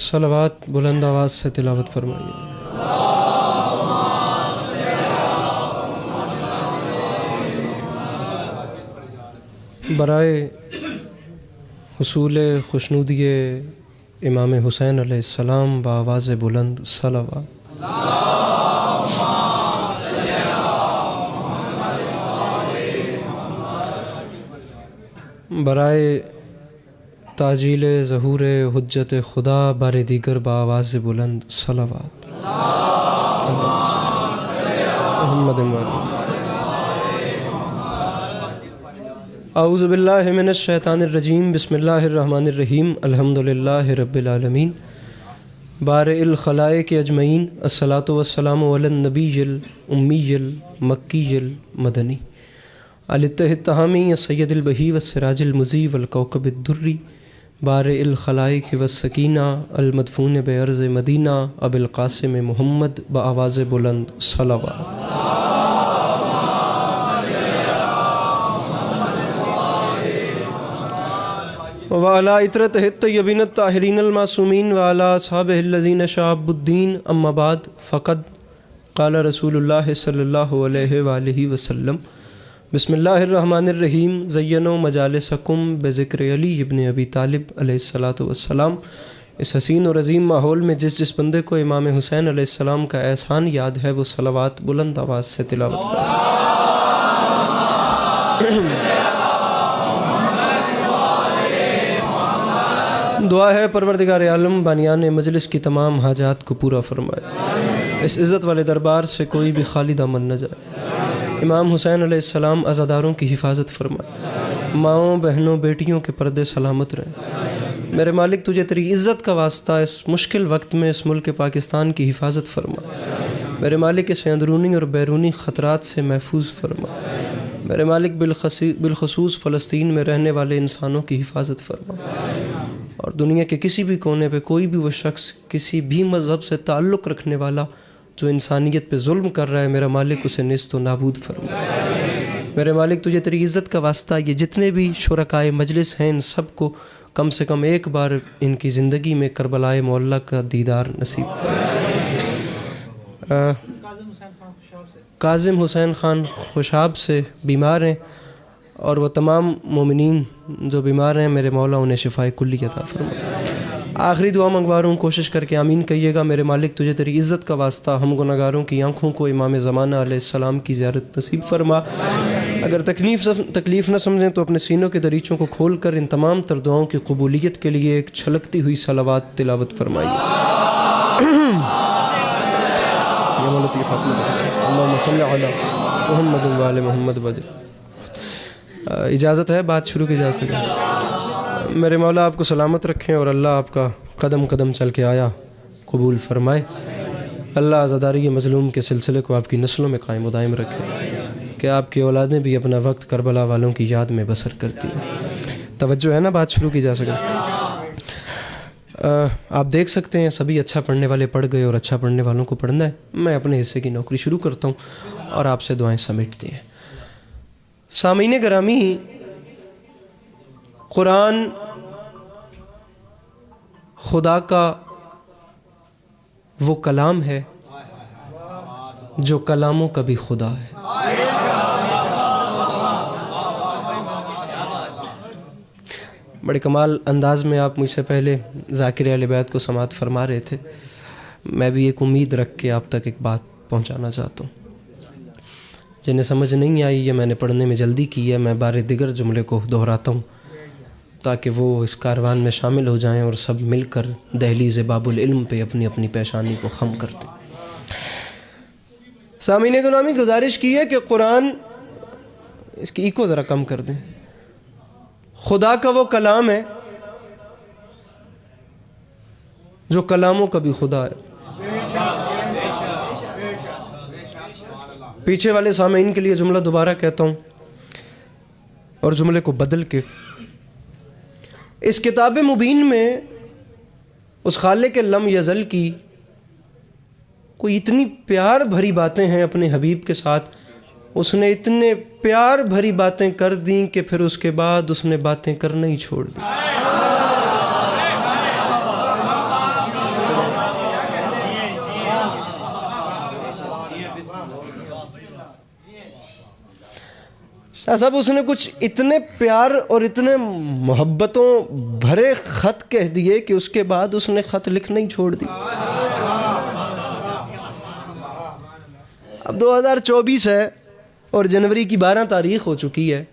صلوات بلند آواز سے تلاوت فرمائیے۔ برائے حصول خوشنودی امام حسین علیہ السلام بآواز بلند صلوات۔ برائے تاجیل ظہور حجت خدا بار دیگر بآواز بلند صلوات۔ محمد اعوذ باللہ من الشیطان الرجیم، بسم اللہ الرحمن الرحیم، الحمدللہ رب العالمین، بارئ الخلائق اجمعین، الصلاۃ والسلام علی النبی الامی المکی المدنی، الطہ التہامی السید البہی والسراج المضی والکوکب الدری، بارئ الخلائق والسکینہ المدفون بعرض مدینہ ابی القاسم محمد بآواز بلند صلوات۔ وعلى عطرتہ الطیبین الطاہرین المعصومین وعلى اصحابہ الذین شعبوا الدین، اما بعد، فقد قال رسول اللہ صلی اللہ علیہ وآلہ وسلم، بسم اللہ الرحمن الرحیم، زینوا مجالسکم بذکر علی ابن ابی طالب علیہ الصلاۃ والسلام۔ اس حسین اور عظیم ماحول میں جس بندے کو امام حسین علیہ السلام کا احسان یاد ہے وہ صلوات بلند آواز سے تلاوت کرے۔ دعا ہے پروردگار عالم بانیان مجلس کی تمام حاجات کو پورا فرمائے، اس عزت والے دربار سے کوئی بھی خالی دامن نہ جائے۔ امام حسین علیہ السلام عزاداروں کی حفاظت فرمائے، ماؤں بہنوں بیٹیوں کے پردے سلامت رہیں۔ میرے مالک تجھے تیری عزت کا واسطہ اس مشکل وقت میں اس ملک پاکستان کی حفاظت فرمائے۔ میرے مالک اسے اندرونی اور بیرونی خطرات سے محفوظ فرمائے۔ میرے مالک بالخصوص فلسطین میں رہنے والے انسانوں کی حفاظت فرمائے، اور دنیا کے کسی بھی کونے پہ کوئی بھی وہ شخص کسی بھی مذہب سے تعلق رکھنے والا جو انسانیت پہ ظلم کر رہا ہے، میرا مالک اسے نیست و نابود فرمائے۔ میرے مالک تجھے تیری عزت کا واسطہ یہ جتنے بھی شرکائے مجلس ہیں ان سب کو کم سے کم ایک بار ان کی زندگی میں کربلائے معلیٰ کا دیدار نصیب فرمائے۔ کاظم حسین خان خوشاب سے بیمار ہیں، اور وہ تمام مومنین جو بیمار ہیں میرے مولا انہیں شفائے کلی عطا فرمائے۔ آخری دعا منگوا رہا ہوں، کوشش کر کے آمین کہیے گا۔ میرے مالک تجھے تیری عزت کا واسطہ ہم گناہگاروں کی آنکھوں کو امام زمانہ علیہ السلام کی زیارت نصیب فرما۔ اگر تکلیف نہ سمجھیں تو اپنے سینوں کے دریچوں کو کھول کر ان تمام تر دعاؤں کی قبولیت کے لیے ایک چھلکتی ہوئی صلوات تلاوت فرمائیے۔ اللہم صلی علی محمد وعلی محمد وجل۔ اجازت ہے بات شروع کی جا سکے؟ میرے مولا آپ کو سلامت رکھیں، اور اللہ آپ کا قدم قدم چل کے آیا قبول فرمائے۔ اللہ عزاداری مظلوم کے سلسلے کو آپ کی نسلوں میں قائم و دائم رکھے، کہ آپ کی اولادیں بھی اپنا وقت کربلا والوں کی یاد میں بسر کرتی ہیں۔ توجہ ہے نا، بات شروع کی جا سکے؟ آپ دیکھ سکتے ہیں سبھی اچھا پڑھنے والے پڑھ گئے، اور اچھا پڑھنے والوں کو پڑھنا ہے۔ میں اپنے حصے کی نوکری شروع کرتا ہوں اور آپ سے دعائیں سمیٹتے ہیں۔ سامعین گرامی، قرآن خدا کا وہ کلام ہے جو کلاموں کا بھی خدا ہے۔ بڑے کمال انداز میں آپ مجھ سے پہلے ذاکر اہل بیت کو سماعت فرما رہے تھے۔ میں بھی ایک امید رکھ کے آپ تک ایک بات پہنچانا چاہتا ہوں۔ جنہیں سمجھ نہیں آئی یا میں نے پڑھنے میں جلدی کی ہے، میں بار دیگر جملے کو دہراتا ہوں تاکہ وہ اس کاروان میں شامل ہو جائیں اور سب مل کر دہلیز باب العلم پہ اپنی اپنی پیشانی کو خم کرتے۔ سامعین گرامی، گزارش کی ہے کہ قرآن، اس کی ایکو ذرا کم کر دیں، خدا کا وہ کلام ہے جو کلاموں کا بھی خدا ہے۔ پیچھے والے سامعین کے لیے جملہ دوبارہ کہتا ہوں، اور جملے کو بدل کے، اس کتاب مبین میں اس خالق لم یزل کی کوئی اتنی پیار بھری باتیں ہیں اپنے حبیب کے ساتھ، اس نے اتنے پیار بھری باتیں کر دیں کہ پھر اس کے بعد اس نے باتیں کرنا ہی چھوڑ دی۔ صاحب اس نے کچھ اتنے پیار اور اتنے محبتوں بھرے خط کہہ دیے کہ اس کے بعد اس نے خط لکھنا ہی چھوڑ دی. اب 2024 ہے اور جنوری کی 12 تاریخ ہو چکی ہے.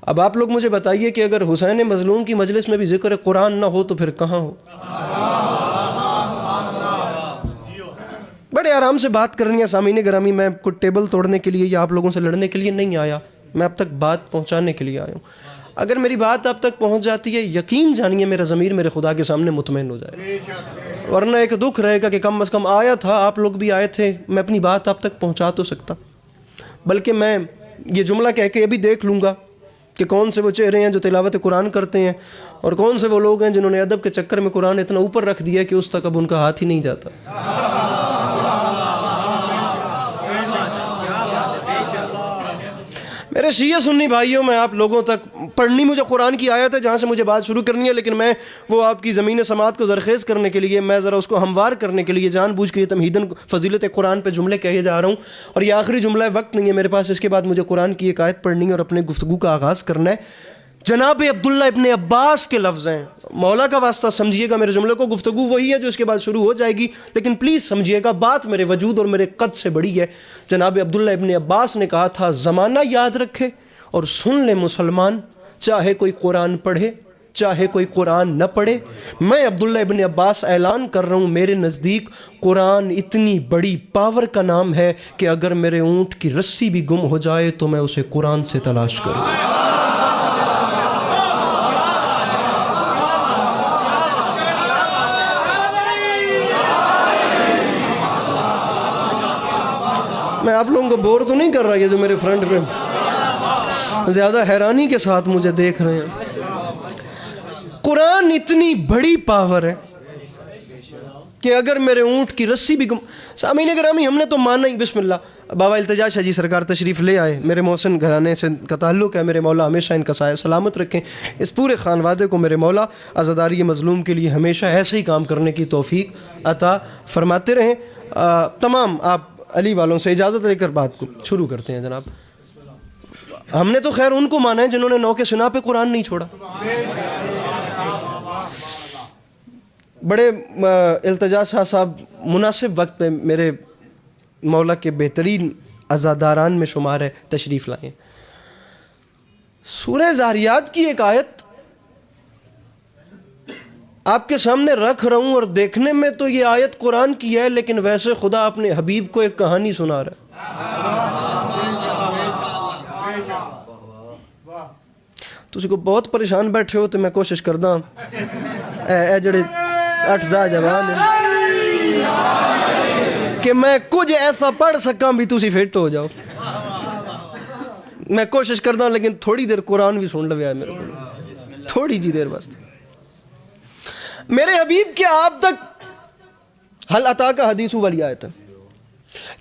اب آپ لوگ مجھے بتائیے کہ اگر حسین مظلوم کی مجلس میں بھی ذکر قرآن نہ ہو تو پھر کہاں ہو؟ بڑے آرام سے بات کرنی ہے سامعین گرامی. میں کوئی ٹیبل توڑنے کے لیے یا آپ لوگوں سے لڑنے کے لیے نہیں آیا. میں اب تک بات پہنچانے کے لیے آیا ہوں. اگر میری بات اب تک پہنچ جاتی ہے یقین جانیے میرا ضمیر میرے خدا کے سامنے مطمئن ہو جائے. ورنہ ایک دکھ رہے گا کہ کم از کم آیا تھا, آپ لوگ بھی آئے تھے, میں اپنی بات اب تک پہنچا تو سکتا. بلکہ میں یہ جملہ کہہ کے ابھی دیکھ لوں گا کہ کون سے وہ چہرے ہیں جو تلاوت قرآن کرتے ہیں اور کون سے وہ لوگ ہیں جنہوں نے ادب کے چکر میں قرآن اتنا اوپر رکھ دیا کہ اس تک اب ان کا ہاتھ ہی نہیں جاتا. میرے شیعہ سنی بھائیوں, میں آپ لوگوں تک پڑھنی مجھے قرآن کی آیت ہے جہاں سے مجھے بات شروع کرنی ہے, لیکن میں وہ آپ کی زمین سماعت کو زرخیز کرنے کے لیے, میں ذرا اس کو ہموار کرنے کے لیے جان بوجھ کے یہ تمہیداً فضیلت قرآن پہ جملے کہے جا رہا ہوں. اور یہ آخری جملہ ہے, وقت نہیں ہے میرے پاس, اس کے بعد مجھے قرآن کی ایک آیت پڑھنی ہے اور اپنے گفتگو کا آغاز کرنا ہے. جناب عبداللہ ابن عباس کے لفظ ہیں, مولا کا واسطہ سمجھیے گا میرے جملے کو. گفتگو وہی ہے جو اس کے بعد شروع ہو جائے گی, لیکن پلیز سمجھیے گا بات میرے وجود اور میرے قد سے بڑی ہے. جناب عبداللہ ابن عباس نے کہا تھا, زمانہ یاد رکھے اور سن لے مسلمان, چاہے کوئی قرآن پڑھے چاہے کوئی قرآن نہ پڑھے, میں عبداللہ ابن عباس اعلان کر رہا ہوں, میرے نزدیک قرآن اتنی بڑی پاور کا نام ہے کہ اگر میرے اونٹ کی رسی بھی گم ہو جائے تو میں اسے قرآن سے تلاش کروں. میں آپ لوگوں کو بور تو نہیں کر رہا, یہ جو میرے فرنٹ پہ زیادہ حیرانی کے ساتھ مجھے دیکھ رہے ہیں. قرآن اتنی بڑی پاور ہے کہ اگر میرے اونٹ کی رسی بھی گم. سامعین گرامی, ہم نے تو مانا ہی. بسم اللہ. بابا التجا شاہ جی سرکار تشریف لے آئے, میرے محسن گھرانے سے کا تعلق ہے. میرے مولا ہمیشہ ان کا سایہ سلامت رکھیں. اس پورے خانوادے کو میرے مولا عزاداری مظلوم کے لیے ہمیشہ ایسے ہی کام کرنے کی توفیق عطا فرماتے رہیں. تمام آپ علی والوں سے اجازت لے کر بات کو شروع کرتے ہیں. جناب, ہم نے تو خیر ان کو مانا ہے جنہوں نے نو کے سنا پہ قرآن نہیں چھوڑا. بڑے التجا شاہ صاحب مناسب وقت پہ میرے مولا کے بہترین عزاداران میں شمار ہے, تشریف لائیں. سورہ زاریات کی ایک آیت آپ کے سامنے رکھ رہا ہوں, اور دیکھنے میں تو یہ آیت قرآن کی ہے, لیکن ویسے خدا اپنے حبیب کو ایک کہانی سنا رہا ہے. تسی کو بہت پریشان بیٹھے ہو تو میں کوشش کردا اے جڑے 8-10 جوان ہیں کہ میں کچھ ایسا پڑھ سکاں بھی تسی فٹ ہو جاؤ. میں کوشش کردا, لیکن تھوڑی دیر قرآن بھی سن لویا ہے میرے کو, تھوڑی جی دیر بس. میرے حبیب کیا آپ تک حل عطا کا حدیث والی آیت ہے,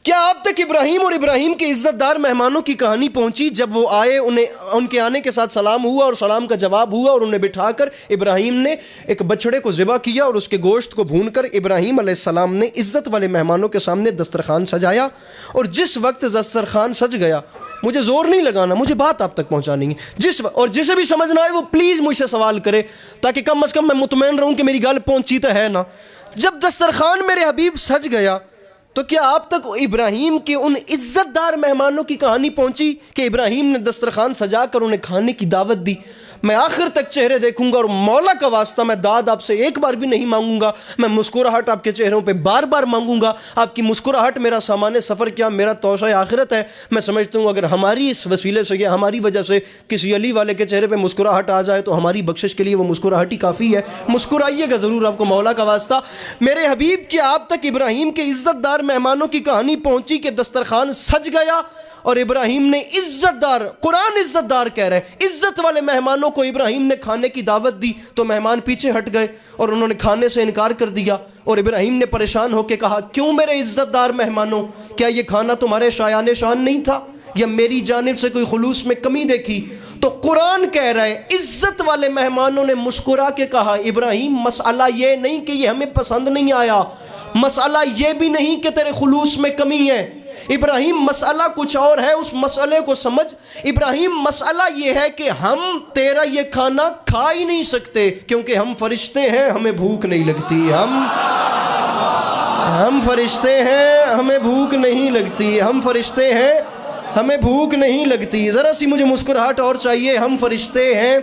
کیا آپ تک ابراہیم اور ابراہیم کے عزت دار مہمانوں کی کہانی پہنچی؟ جب وہ آئے ان کے آنے کے ساتھ سلام ہوا اور سلام کا جواب ہوا, اور انہیں بٹھا کر ابراہیم نے ایک بچڑے کو ذبح کیا اور اس کے گوشت کو بھون کر ابراہیم علیہ السلام نے عزت والے مہمانوں کے سامنے دسترخوان سجایا. اور جس وقت دسترخوان سج گیا, مجھے زور نہیں لگانا, مجھے بات آپ تک پہنچانی ہے, اور جسے بھی سمجھنا ہے وہ پلیز مجھ سے سوال کرے تاکہ کم از کم میں مطمئن رہوں کہ میری گل پہنچی تو ہے نا. جب دسترخوان میرے حبیب سج گیا تو کیا آپ تک ابراہیم کے ان عزت دار مہمانوں کی کہانی پہنچی کہ ابراہیم نے دسترخوان سجا کر انہیں کھانے کی دعوت دی؟ میں آخر تک چہرے دیکھوں گا, اور مولا کا واسطہ میں داد آپ سے ایک بار بھی نہیں مانگوں گا. میں مسکراہٹ آپ کے چہروں پہ بار بار مانگوں گا. آپ کی مسکراہٹ میرا سامان سفر کیا, میرا توشہ آخرت ہے. میں سمجھتا ہوں اگر ہماری اس وسیلے سے یا ہماری وجہ سے کسی علی والے کے چہرے پہ مسکراہٹ آ جائے تو ہماری بخشش کے لیے وہ مسکراہٹ ہی کافی ہے. مسکرائیے گا ضرور آپ کو مولا کا واسطہ. میرے حبیب کیا آپ تک ابراہیم کے عزت دار مہمانوں کی کہانی پہنچی کہ دسترخوان سج گیا اور ابراہیم نے عزت دار, قرآن عزت دار کہہ رہے ہیں, عزت والے مہمانوں کو ابراہیم نے کھانے کی دعوت دی تو مہمان پیچھے ہٹ گئے اور انہوں نے کھانے سے انکار کر دیا. اور ابراہیم نے پریشان ہو کے کہا, کیوں میرے عزت دار مہمانوں, کیا یہ کھانا تمہارے شایان شان نہیں تھا یا میری جانب سے کوئی خلوص میں کمی دیکھی؟ تو قرآن کہہ رہا ہے عزت والے مہمانوں نے مسکرا کے کہا, ابراہیم مسئلہ یہ نہیں کہ یہ ہمیں پسند نہیں آیا, مسئلہ یہ بھی نہیں کہ تیرے خلوص میں کمی ہے, ابراہیم مسئلہ کچھ اور ہے، اس مسئلے کو سمجھ۔ ابراہیم مسئلہ یہ ہے کہ ہم تیرا یہ کھانا کھا ہی نہیں سکتے کیونکہ ہم فرشتے ہیں، ہمیں بھوک نہیں لگتی۔ ہم فرشتے ہیں، ہمیں بھوک نہیں لگتی۔ ہم فرشتے ہیں، ہمیں بھوک نہیں لگتی۔ ذرا سی مجھے مسکراہٹ اور چاہیے۔ ہم فرشتے ہیں،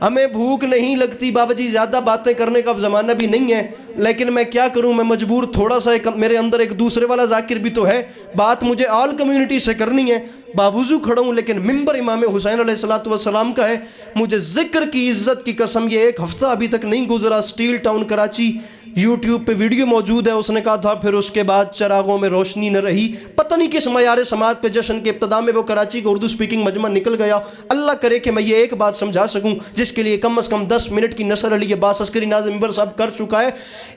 ہمیں بھوک نہیں لگتی۔ بابا جی زیادہ باتیں کرنے کا اب زمانہ بھی نہیں ہے، لیکن میں کیا کروں، میں مجبور تھوڑا سا میرے اندر ایک دوسرے والا ذاکر بھی تو ہے۔ بات مجھے آل کمیونٹی سے کرنی ہے، باوضو کھڑا ہوں، لیکن ممبر امام حسین علیہ السلام کا ہے۔ مجھے ذکر کی عزت کی قسم یہ ایک ہفتہ ابھی تک نہیں گزرا، سٹیل ٹاؤن کراچی یوٹیوب پہ ویڈیو موجود ہے، اس نے کہا تھا پھر اس کے بعد چراغوں میں روشنی نہ رہی، پتہ نہیں کس معیار سماعت پہ جشن کے ابتدا میں وہ کراچی کا اردو سپیکنگ مجمع نکل گیا۔ اللہ کرے کہ میں یہ ایک بات سمجھا سکوں جس کے لیے کم از کم 10 منٹ کی نثر علی عباس عسکری ناظم ممبر صاحب کر چکا ہے۔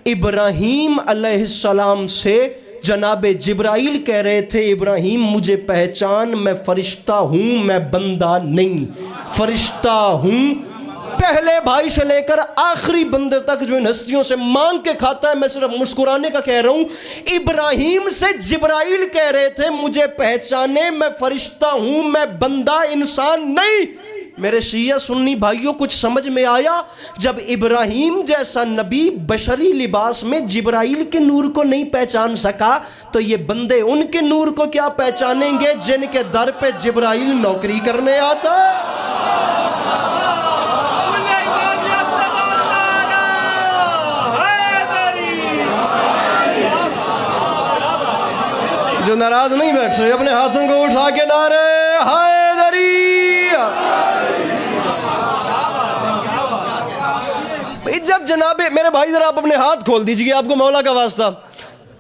ابراہیم علیہ السلام سے جناب جبرائیل کہہ رہے تھے ابراہیم مجھے پہچان، میں فرشتہ ہوں، میں بندہ نہیں، فرشتہ ہوں۔ پہلے بھائی سے لے کر آخری بندے تک جو ان ہستیوں سے مانگ کے کھاتا ہے، میں صرف مسکرانے کا کہہ رہا ہوں۔ ابراہیم سے جبرائیل کہہ رہے تھے مجھے پہچانے، میں فرشتہ ہوں، میں بندہ انسان نہیں۔ میرے شیعہ سنی بھائیوں کچھ سمجھ میں آیا؟ جب ابراہیم جیسا نبی بشری لباس میں جبرائیل کے نور کو نہیں پہچان سکا تو یہ بندے ان کے نور کو کیا پہچانیں گے جن کے در پہ جبرائیل نوکری کرنے آتا ہے؟ جو ناراض نہیں بیٹھ رہے اپنے ہاتھوں کو اٹھا کے نعرے حیدری۔ جب جناب میرے بھائی ذرا آپ اپنے ہاتھ کھول دیجئے، آپ کو مولا کا واسطہ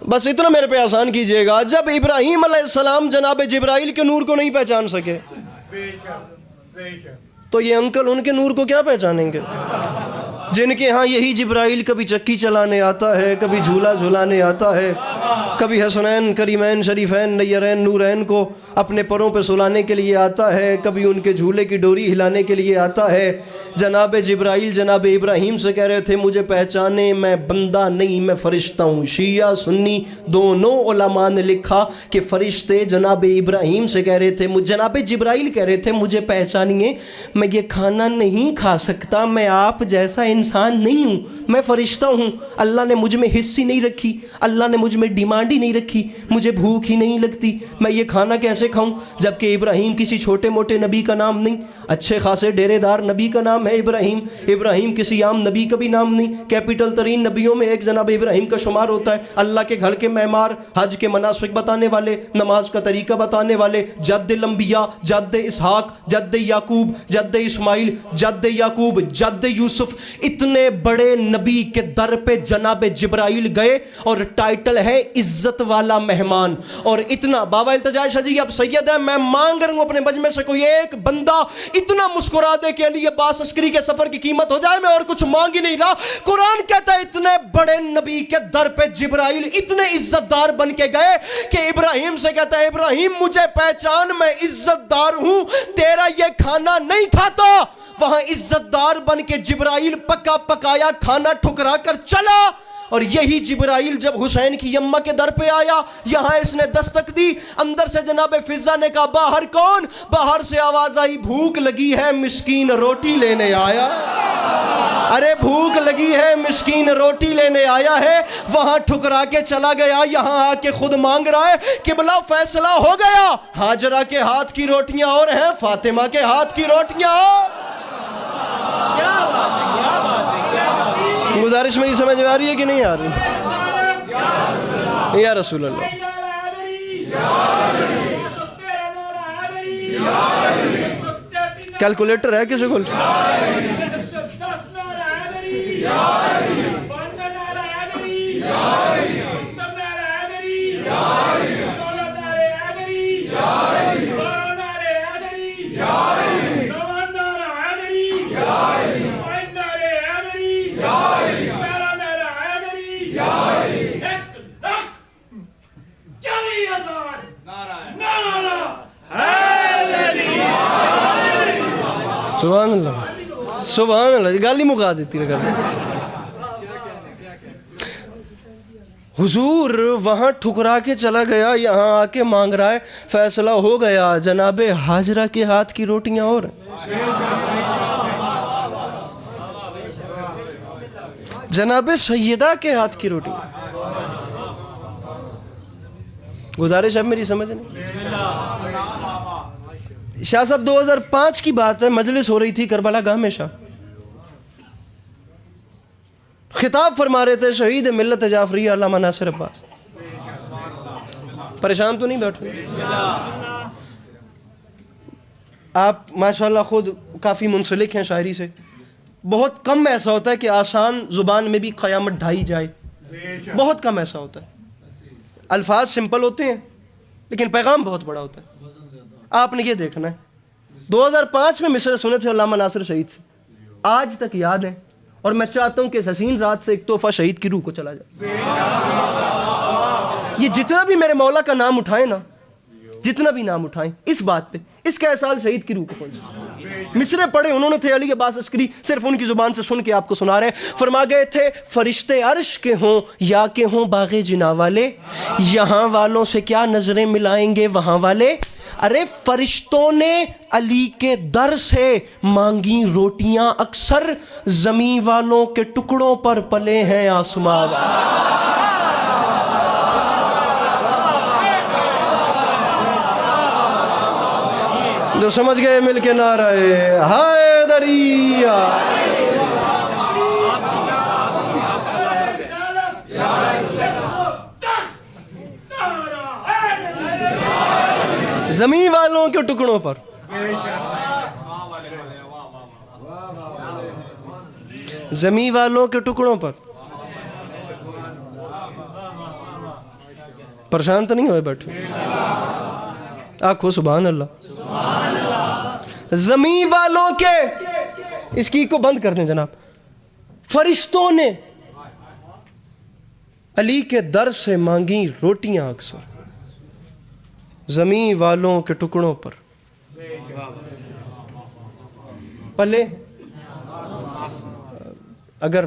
بس اتنا میرے پہ آسان کیجئے گا۔ جب ابراہیم علیہ السلام جناب جبرائیل کے نور کو نہیں پہچان سکے تو یہ انکل ان کے نور کو کیا پہچانیں گے جن کے ہاں یہی جبرائیل کبھی چکی چلانے آتا ہے، کبھی جھولا جھولانے آتا ہے، کبھی حسنین کریمین شریفین نیرین نورین کو اپنے پروں پہ سلانے کے لیے آتا ہے، کبھی ان کے جھولے کی ڈوری ہلانے کے لیے آتا ہے۔ جناب جبرائیل جناب ابراہیم سے کہہ رہے تھے مجھے پہچانے، میں بندہ نہیں، میں فرشتہ ہوں۔ شیعہ سنی دونوں علماء نے لکھا کہ فرشتے جناب ابراہیم سے کہہ رہے تھے، جناب جبرائیل کہہ رہے تھے مجھے پہچانیے، میں یہ کھانا نہیں کھا سکتا، میں آپ جیسا انسان نہیں ہوں، میں فرشتہ ہوں۔ اللہ نے مجھ میں حص ہی نہیں رکھی، اللہ نے مجھ میں ڈیمانڈ ہی نہیں رکھی، مجھے بھوک ہی نہیں لگتی، میں یہ کھانا کیسے کھاؤں؟ جبکہ ابراہیم کسی چھوٹے موٹے نبی کا نام نہیں، اچھے خاصے ڈیرے دار نبی کا نام ہے ابراہیم۔ ابراہیم کسی عام نبی کا بھی نام نہیں، کیپٹل ترین نبیوں میں ایک جناب ابراہیم کا شمار ہوتا ہے، اللہ کے گھر کے معمار، حج کے مناسک بتانے والے، نماز کا طریقہ بتانے والے، جد الانبیاء، جد اسحاق، جد یعقوب، جد اسماعیل، جد یعقوب، جد یوسف، اتنے بڑے نبی کے در پہ جناب جبرائیل گئے اور ٹائٹل ہے عزت والا مہمان۔ اور اتنا بابا التجا شاہ جی اب سید ہے، میں مانگ رہا ہوں اپنے مجمع سے کوئی ایک بندہ اتنا مسکرا دے کہ علی عباس عسکری کے سفر کی قیمت ہو جائے، میں اور کچھ مانگ ہی نہیں رہا۔ قرآن کہتا ہے اتنے بڑے نبی کے در پہ جبرائیل اتنے عزت دار بن کے گئے کہ ابراہیم سے کہتا ہے ابراہیم مجھے پہچان، میں عزت دار ہوں، تیرا یہ کھانا نہیں کھاتا۔ وہاں عزت دار بن کے جبرائیل پکا پکایا کھانا ٹھکرا کر چلا۔ اور یہی جبرائیل جب حسین کی یمہ کے در پہ آیا، یہاں اس نے دستک دی، اندر سے جناب فضہ نے کہا باہر کون؟ باہر سے آواز آئی بھوک لگی ہے مسکین روٹی لینے آیا۔ ارے بھوک لگی ہے مسکین روٹی لینے آیا ہے۔ وہاں ٹھکرا کے چلا گیا، یہاں آ کے خود مانگ رہا ہے۔ قبلہ فیصلہ ہو گیا، ہاجرہ کے ہاتھ کی روٹیاں اور ہیں، فاطمہ کے ہاتھ کی روٹیاں اور۔ گزارش میری سمجھ میں آ رہی ہے کہ نہیں آ رہی؟ یا رسول اللہ، کیلکولیٹر ہے کسی کو؟ سبحان اللہ سبحان اللہ، گالی مکا دیتی ہے۔ حضور وہاں ٹھکرا کے چلا گیا، یہاں آ کے مانگ رہا ہے، فیصلہ ہو گیا، جناب حاجرہ کے ہاتھ کی روٹیاں اور جناب سیدہ کے ہاتھ کی روٹیاں۔ گزارش اب میری سمجھ نہیں۔ شاہ صاحب 2005 کی بات ہے، مجلس ہو رہی تھی کربلا گاہ میں شاہ، خطاب فرما رہے تھے شہید ملت جعفریہ علامہ ناصر عباس۔ پریشان تو نہیں بیٹھے؟ آپ ماشاءاللہ خود کافی منسلک ہیں شاعری سے، بہت کم ایسا ہوتا ہے کہ آسان زبان میں بھی قیامت ڈھائی جائے، بہت کم ایسا ہوتا ہے، الفاظ سمپل ہوتے ہیں لیکن پیغام بہت بڑا ہوتا ہے۔ آپ نے یہ دیکھنا ہے 2005 میں مصرع سنے تھے علامہ ناصر شہید سے، آج تک یاد ہے، اور میں چاہتا ہوں کہ اس حسین رات سے ایک تحفہ شہید کی روح کو چلا جائے۔ یہ جتنا بھی میرے مولا کا نام اٹھائیں نا، جتنا بھی نام اٹھائیں اس بات پہ، اس کا احساس شہید کی روح کو پہنچے۔ مصرع پڑھے انہوں نے تھے علی عباس عسکری، صرف ان کی زبان سے سن کے آپ کو سنا رہے ہیں۔ فرما گئے تھے فرشتے عرش کے ہوں یا کہ ہوں باغ جنا والے، یہاں والوں سے کیا نظریں ملائیں گے وہاں والے، ارے فرشتوں نے علی کے در سے مانگی روٹیاں اکثر، زمین والوں کے ٹکڑوں پر پلے ہیں آسمان۔ جو سمجھ گئے مل کے نعرہ حیدریہ۔ زمین والوں کے ٹکڑوں پر، زمین والوں کے ٹکڑوں پر۔ پریشان تو نہیں ہوئے بیٹھے؟ آنکھو سبحان اللہ۔ زمین والوں کے، اس کی کو بند کر دیں جناب، فرشتوں نے علی کے در سے مانگی روٹیاں اکثر، زمین والوں کے ٹکڑوں پر پلے۔ اگر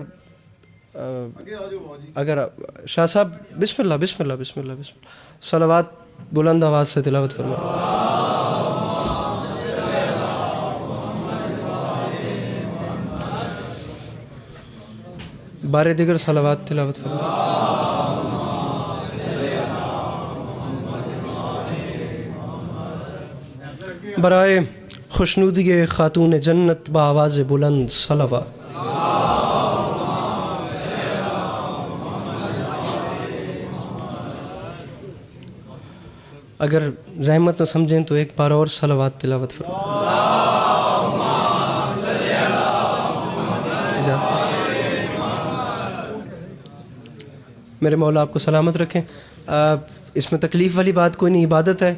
شاہ صاحب بسم اللہ بسم اللہ بسم اللہ بسم اللہ، صلوات بلند آواز سے تلاوت فرمائیں۔ بارے دیگر صلوات تلاوت فرمائیں۔ برائے خوشنودی خاتون جنت بآواز بلند صلوات۔ اگر زحمت نہ سمجھیں تو ایک بار اور صلوات تلاوت فرمائیں۔ میرے مولا آپ کو سلامت رکھیں۔ اس میں تکلیف والی بات کوئی نہیں، عبادت ہے،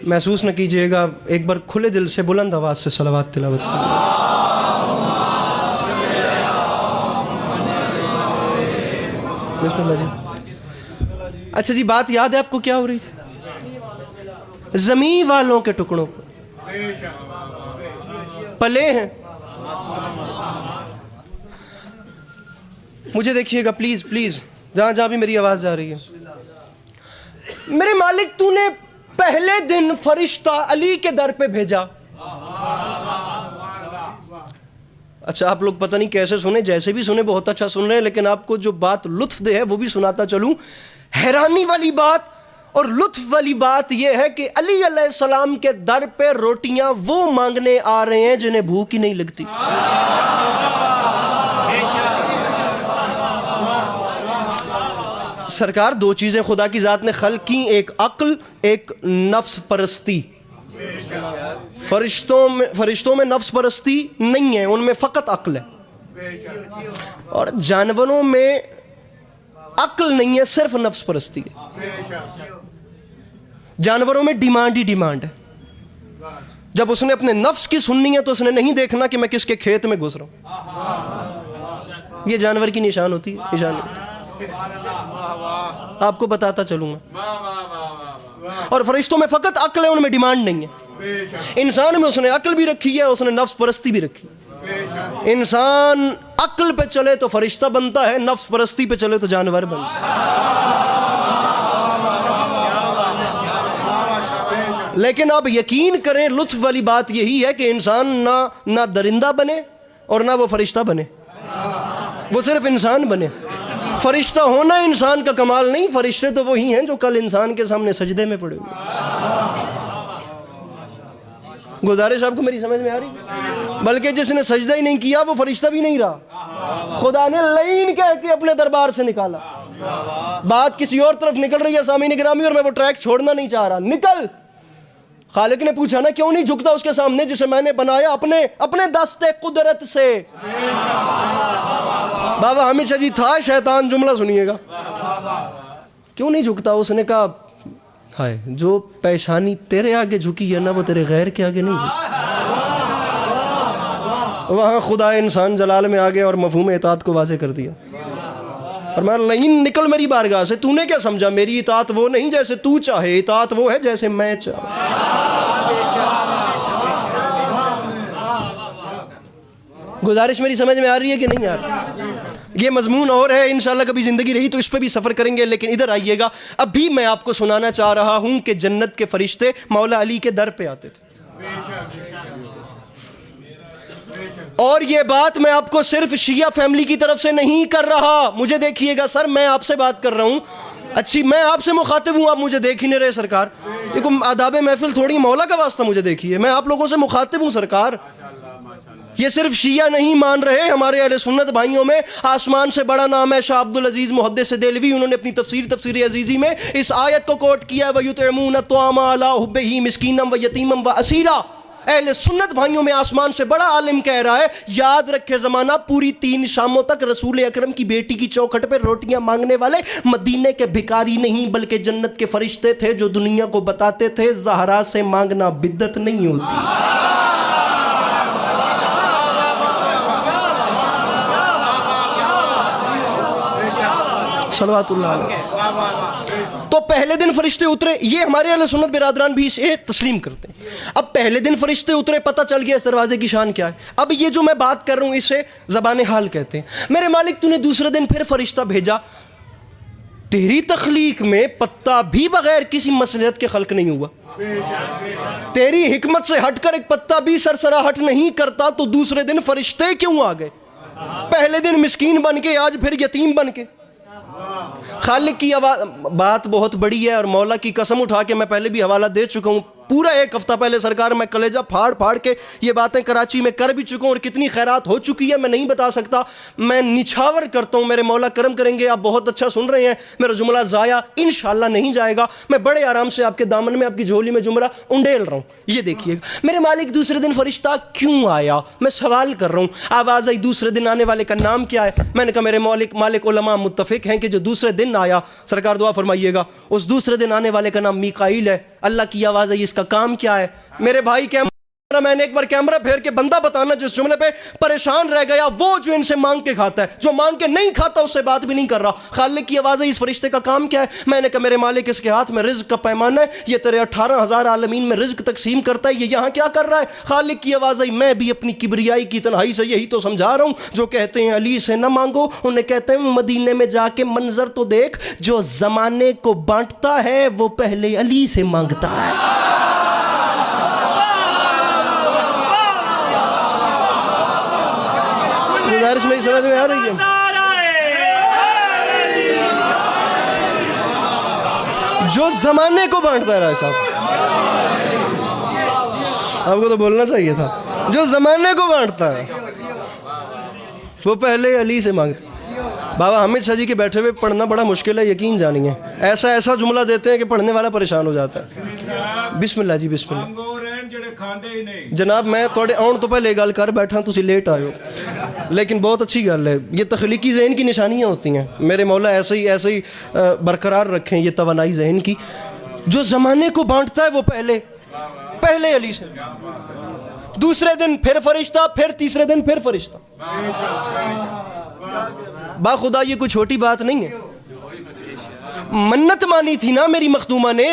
محسوس نہ کیجئے گا، ایک بار کھلے دل سے بلند آواز سے صلوات تلاوت فرمائیں۔ بسم اللہ جی۔ اچھا جی، بات یاد ہے آپ کو کیا ہو رہی تھی؟ زمین والوں کے ٹکڑوں پر پلے ہیں۔ مجھے دیکھیے گا پلیز پلیز، جہاں جہاں بھی میری آواز جا رہی ہے۔ میرے مالک تو نے پہلے دن فرشتہ علی کے در پہ بھیجا۔ اچھا آپ لوگ پتہ نہیں کیسے سنے، جیسے بھی سنے بہت اچھا سن رہے ہیں، لیکن آپ کو جو بات لطف دے ہے وہ بھی سناتا چلوں۔ حیرانی والی بات اور لطف والی بات یہ ہے کہ علی علیہ السلام کے در پہ روٹیاں وہ مانگنے آ رہے ہیں جنہیں بھوک ہی نہیں لگتی۔ سرکار دو چیزیں خدا کی ذات نے خلق کی، ایک عقل، ایک نفس پرستی۔ فرشتوں میں نفس پرستی نہیں ہے، ان میں فقط عقل ہے، اور جانوروں میں عقل نہیں ہے، صرف نفس پرستی ہے۔ جانوروں میں ڈیمانڈ ہی ڈیمانڈ ہے۔ جب اس نے اپنے نفس کی سننی ہے تو اس نے نہیں دیکھنا کہ میں کس کے کھیت میں گھس رہا ہوں۔ یہ جانور کی نشان ہوتی ہے، نشان ہوتی ہے۔ آپ کو بتاتا چلوں گا۔ اور فرشتوں میں فقط عقل ہے، ان میں ڈیمانڈ نہیں ہے۔ انسان میں اس نے عقل بھی رکھی ہے، اس نے نفس پرستی بھی رکھی ہے۔ انسان عقل پہ چلے تو فرشتہ بنتا ہے، نفس پرستی پہ چلے تو جانور بنتا ہے۔ لیکن آپ یقین کریں لطف والی بات یہی ہے کہ انسان نہ درندہ بنے اور نہ وہ فرشتہ بنے، وہ صرف انسان بنے۔ فرشتہ ہونا انسان کا کمال نہیں، فرشتے تو وہی ہیں جو کل انسان کے سامنے سجدے میں پڑے ہوئے۔ گزارش آپ کو میری سمجھ میں آ رہی؟ بلکہ جس نے سجدہ ہی نہیں کیا وہ فرشتہ بھی نہیں رہا، خدا نے لعین کہہ کے اپنے دربار سے نکالا۔ بات کسی اور طرف نکل رہی ہے سامعین گرامی، اور میں وہ ٹریک چھوڑنا نہیں چاہ رہا۔ نکل، خالق نے پوچھا نا کیوں نہیں جھکتا اس کے سامنے جسے میں نے بنایا اپنے دست قدرت سے۔ بابا حامد شاہ جی تھا شیطان، جملہ سنیے گا، کیوں نہیں جھکتا؟ اس نے کہا ہائے جو پیشانی تیرے آگے جھکی ہے نا وہ تیرے غیر کے آگے نہیں جھکی۔ وہاں خدا انسان جلال میں آگے اور مفہوم اطاعت کو واضح کر دیا۔ فرمایا لعین نکل میری بارگاہ سے، تو نے کیا سمجھا میری اطاعت وہ نہیں جیسے تو چاہے، اطاعت وہ ہے جیسے میں چاہوں۔ گزارش میری سمجھ میں آ رہی ہے کہ نہیں آ رہی؟ یہ مضمون اور ہے، انشاءاللہ کبھی زندگی رہی تو اس پہ بھی سفر کریں گے، لیکن ادھر آئیے گا۔ اب بھی میں آپ کو سنانا چاہ رہا ہوں کہ جنت کے فرشتے مولا علی کے در پہ آتے تھے، اور یہ بات میں آپ کو صرف شیعہ فیملی کی طرف سے نہیں کر رہا۔ مجھے دیکھیے گا سر، میں آپ سے بات کر رہا ہوں، اچھی میں آپ سے مخاطب ہوں، آپ مجھے دیکھ ہی نہیں رہے سرکار، یہ کوئی آداب محفل تھوڑی، مولا کا واسطہ مجھے دیکھیے، میں آپ لوگوں سے مخاطب ہوں سرکار۔ یہ صرف شیعہ نہیں مان رہے، ہمارے اہل سنت بھائیوں میں آسمان سے بڑا نام ہے شاہ عبدالعزیز محدث دہلوی، انہوں نے اپنی تفسیر عزیزی میں اس آیت کو کوٹ کیا ہے وَيُطْعِمُونَ الطَّعَامَ عَلَىٰ حُبِّهِ مِسْكِینًا وَیَتِیمًا وَأَسِیرًا۔ اہل سنت بھائیوں میں آسمان سے بڑا عالم کہہ رہا ہے یاد رکھے زمانہ پوری 3 شاموں تک رسول اکرم کی بیٹی کی چوکھٹ پہ روٹیاں مانگنے والے مدینے کے بھکاری نہیں بلکہ جنت کے فرشتے تھے جو دنیا کو بتاتے تھے زہرا سے مانگنا بدعت نہیں ہوتی۔ صلوات اللہ علیہ۔ تو پہلے دن فرشتے اترے، یہ ہمارے اہل سنت برادران بھی اسے تسلیم کرتے ہیں۔ اب پہلے دن فرشتے اترے، پتہ چل گیا اس دروازے کی شان کیا ہے۔ اب یہ جو میں بات کر رہا ہوں اسے زبان حال کہتے ہیں۔ میرے مالک تو نے دوسرے دن پھر فرشتہ بھیجا، تیری تخلیق میں پتا بھی بغیر کسی مصلحت کے خلق نہیں ہوا، تیری حکمت سے ہٹ کر ایک پتا بھی سرسراہٹ نہیں کرتا، تو دوسرے دن فرشتے کیوں آ گئے؟ پہلے دن مسکین بن کے، آج پھر یتیم بن کے۔ خالق کی بات بہت بڑی ہے، اور مولا کی قسم اٹھا کے میں پہلے بھی حوالہ دے چکا ہوں، پورا 1 ہفتہ پہلے سرکار میں کلیجہ پھاڑ کے یہ باتیں کراچی میں کر بھی چکا ہوں، اور کتنی خیرات ہو چکی ہے میں نہیں بتا سکتا، میں نچھاور کرتا ہوں، میرے مولا کرم کریں گے۔ آپ بہت اچھا سن رہے ہیں، میرا جملہ ضائع انشاءاللہ نہیں جائے گا، میں بڑے آرام سے آپ کے دامن میں، آپ کی جھولی میں جملہ انڈیل رہا ہوں۔ یہ دیکھیے گا میرے مالک دوسرے دن فرشتہ کیوں آیا، میں سوال کر رہا ہوں۔ آواز آئی دوسرے دن آنے والے کا نام کیا ہے؟ میں نے کہا میرے مالک علماء متفق ہیں کہ جو دوسرے دن آیا، سرکار دعا فرمائیے گا، اس دوسرے دن آنے والے کا نام میکائیل ہے۔ اللہ کی آواز آئی، اس کا کام کیا ہے؟ میرے بھائی میں نے ایک بار کیمرہ پھیر کے بندہ بتانا جس جملے پہ پریشان رہ گیا، وہ جو ان سے مانگ کے کھاتا ہے، جو مانگ کے نہیں کھاتا اس سے بات بھی نہیں کر رہا۔ خالق کی آواز ہے، اس فرشتے کا کام کیا ہے؟ میں نے کہا میرے مالک اس کے ہاتھ میں رزق کا پیمانہ ہے، یہ تیرے 18,000 عالمین میں رزق تقسیم کرتا ہے، یہ یہاں کیا کر رہا ہے؟ خالق کی آواز ہے، میں بھی اپنی کبریائی کی تنہائی سے یہی تو سمجھا رہا ہوں، جو کہتے ہیں علی سے نہ مانگو، انہیں کہتے ہیں مدینے میں جا کے منظر تو دیکھ، جو زمانے کو بانٹتا ہے وہ پہلے علی سے مانگتا ہے۔ گزارش میری سمجھ میں آ رہی ہے؟ جو زمانے کو بانٹتا ہے، رائے صاحب آپ کو تو بولنا چاہیے تھا، جو زمانے کو بانٹتا ہے وہ پہلے علی سے مانگتا ہے۔ بابا حامد شاہ جی کے بیٹھے ہوئے پڑھنا بڑا مشکل ہے، یقین جانیے، ایسا جملہ دیتے ہیں کہ پڑھنے والا پریشان ہو جاتا ہے۔ بسم اللہ جی، بسم اللہ جناب، میں تھوڑے آن تو پہلے گل کر بیٹھا، تسی لیٹ آئے ہو، لیکن بہت اچھی گل ہے، یہ تخلیقی ذہن کی نشانیاں ہوتی ہیں، میرے مولا ایسے ہی برقرار رکھیں یہ توانائی ذہن کی۔ جو زمانے کو بانٹتا ہے وہ پہلے علی سے، دوسرے دن پھر فرشتہ، پھر تیسرے دن پھر فرشتہ۔ با خدا یہ کوئی چھوٹی بات نہیں ہے، منت مانی تھی نا میری مخدومہ نے،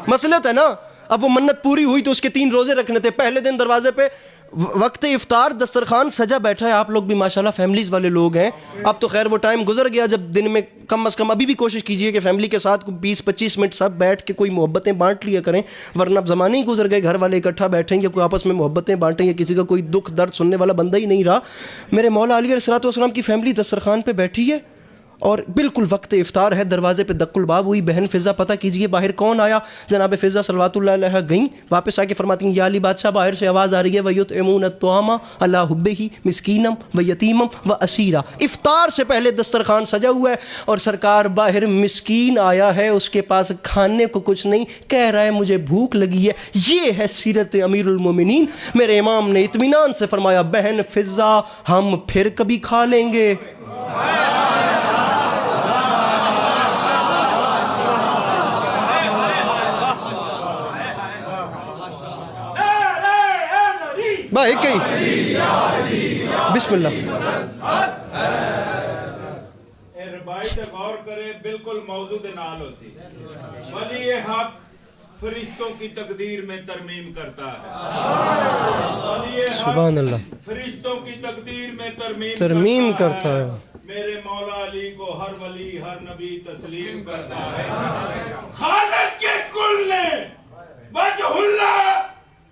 مسئلت ہے نا، اب وہ منت پوری ہوئی تو اس کے 3 روزے رکھنے تھے۔ پہلے دن دروازے پہ وقت افطار دسترخوان سجا بیٹھا ہے، آپ لوگ بھی ماشاءاللہ فیملیز والے لوگ ہیں. اب تو خیر وہ ٹائم گزر گیا جب دن میں کم از کم ابھی بھی کوشش کیجئے کہ فیملی کے ساتھ 20-25 منٹ سب بیٹھ کے کوئی محبتیں بانٹ لیا کریں، ورنہ اب زمانے ہی گزر گئے گھر والے اکٹھا بیٹھیں یا کوئی آپس میں محبتیں بانٹیں یا کسی کا کوئی دکھ درد سننے والا بندہ ہی نہیں رہا. میرے مولا علی علیہ السلام کی فیملی دسترخوان پہ بیٹھی ہے اور بالکل وقت افطار ہے. دروازے پہ دق الباب ہوئی. بہن فضا پتہ کیجئے باہر کون آیا. جناب فضا صلوات اللہ علیہ گئیں، واپس آ کے فرماتی ہیں یا علی بادشاہ باہر سے آواز آ رہی ہے وَيُطْعِمُونَ الطَّعَامَ عَلَىٰ حُبِّهِ مِسْكِینًا وَيَتِیمًا وَأَسِیرًا. افطار سے پہلے دسترخوان سجا ہوا ہے اور سرکار باہر مسکین آیا ہے، اس کے پاس کھانے کو کچھ نہیں، کہہ رہا ہے مجھے بھوک لگی ہے. یہ ہے سیرت امیر المومنین. میرے امام نے اطمینان سے فرمایا بہن فضا ہم پھر کبھی کھا لیں گے. بھائی کہیں بسم اللہ روایت غور کرے بالکل موضوع دے نال ہو سی. ولی حق فرشتوں کی تقدیر میں ترمیم کرتا ہے. سبحان اللہ. فرشتوں کی تقدیر میں ترمیم کرتا ہے. میرے مولا علی کو ہر ولی ہر نبی تسلیم کرتا ہے. خالق کے کل نے وجہ اللہ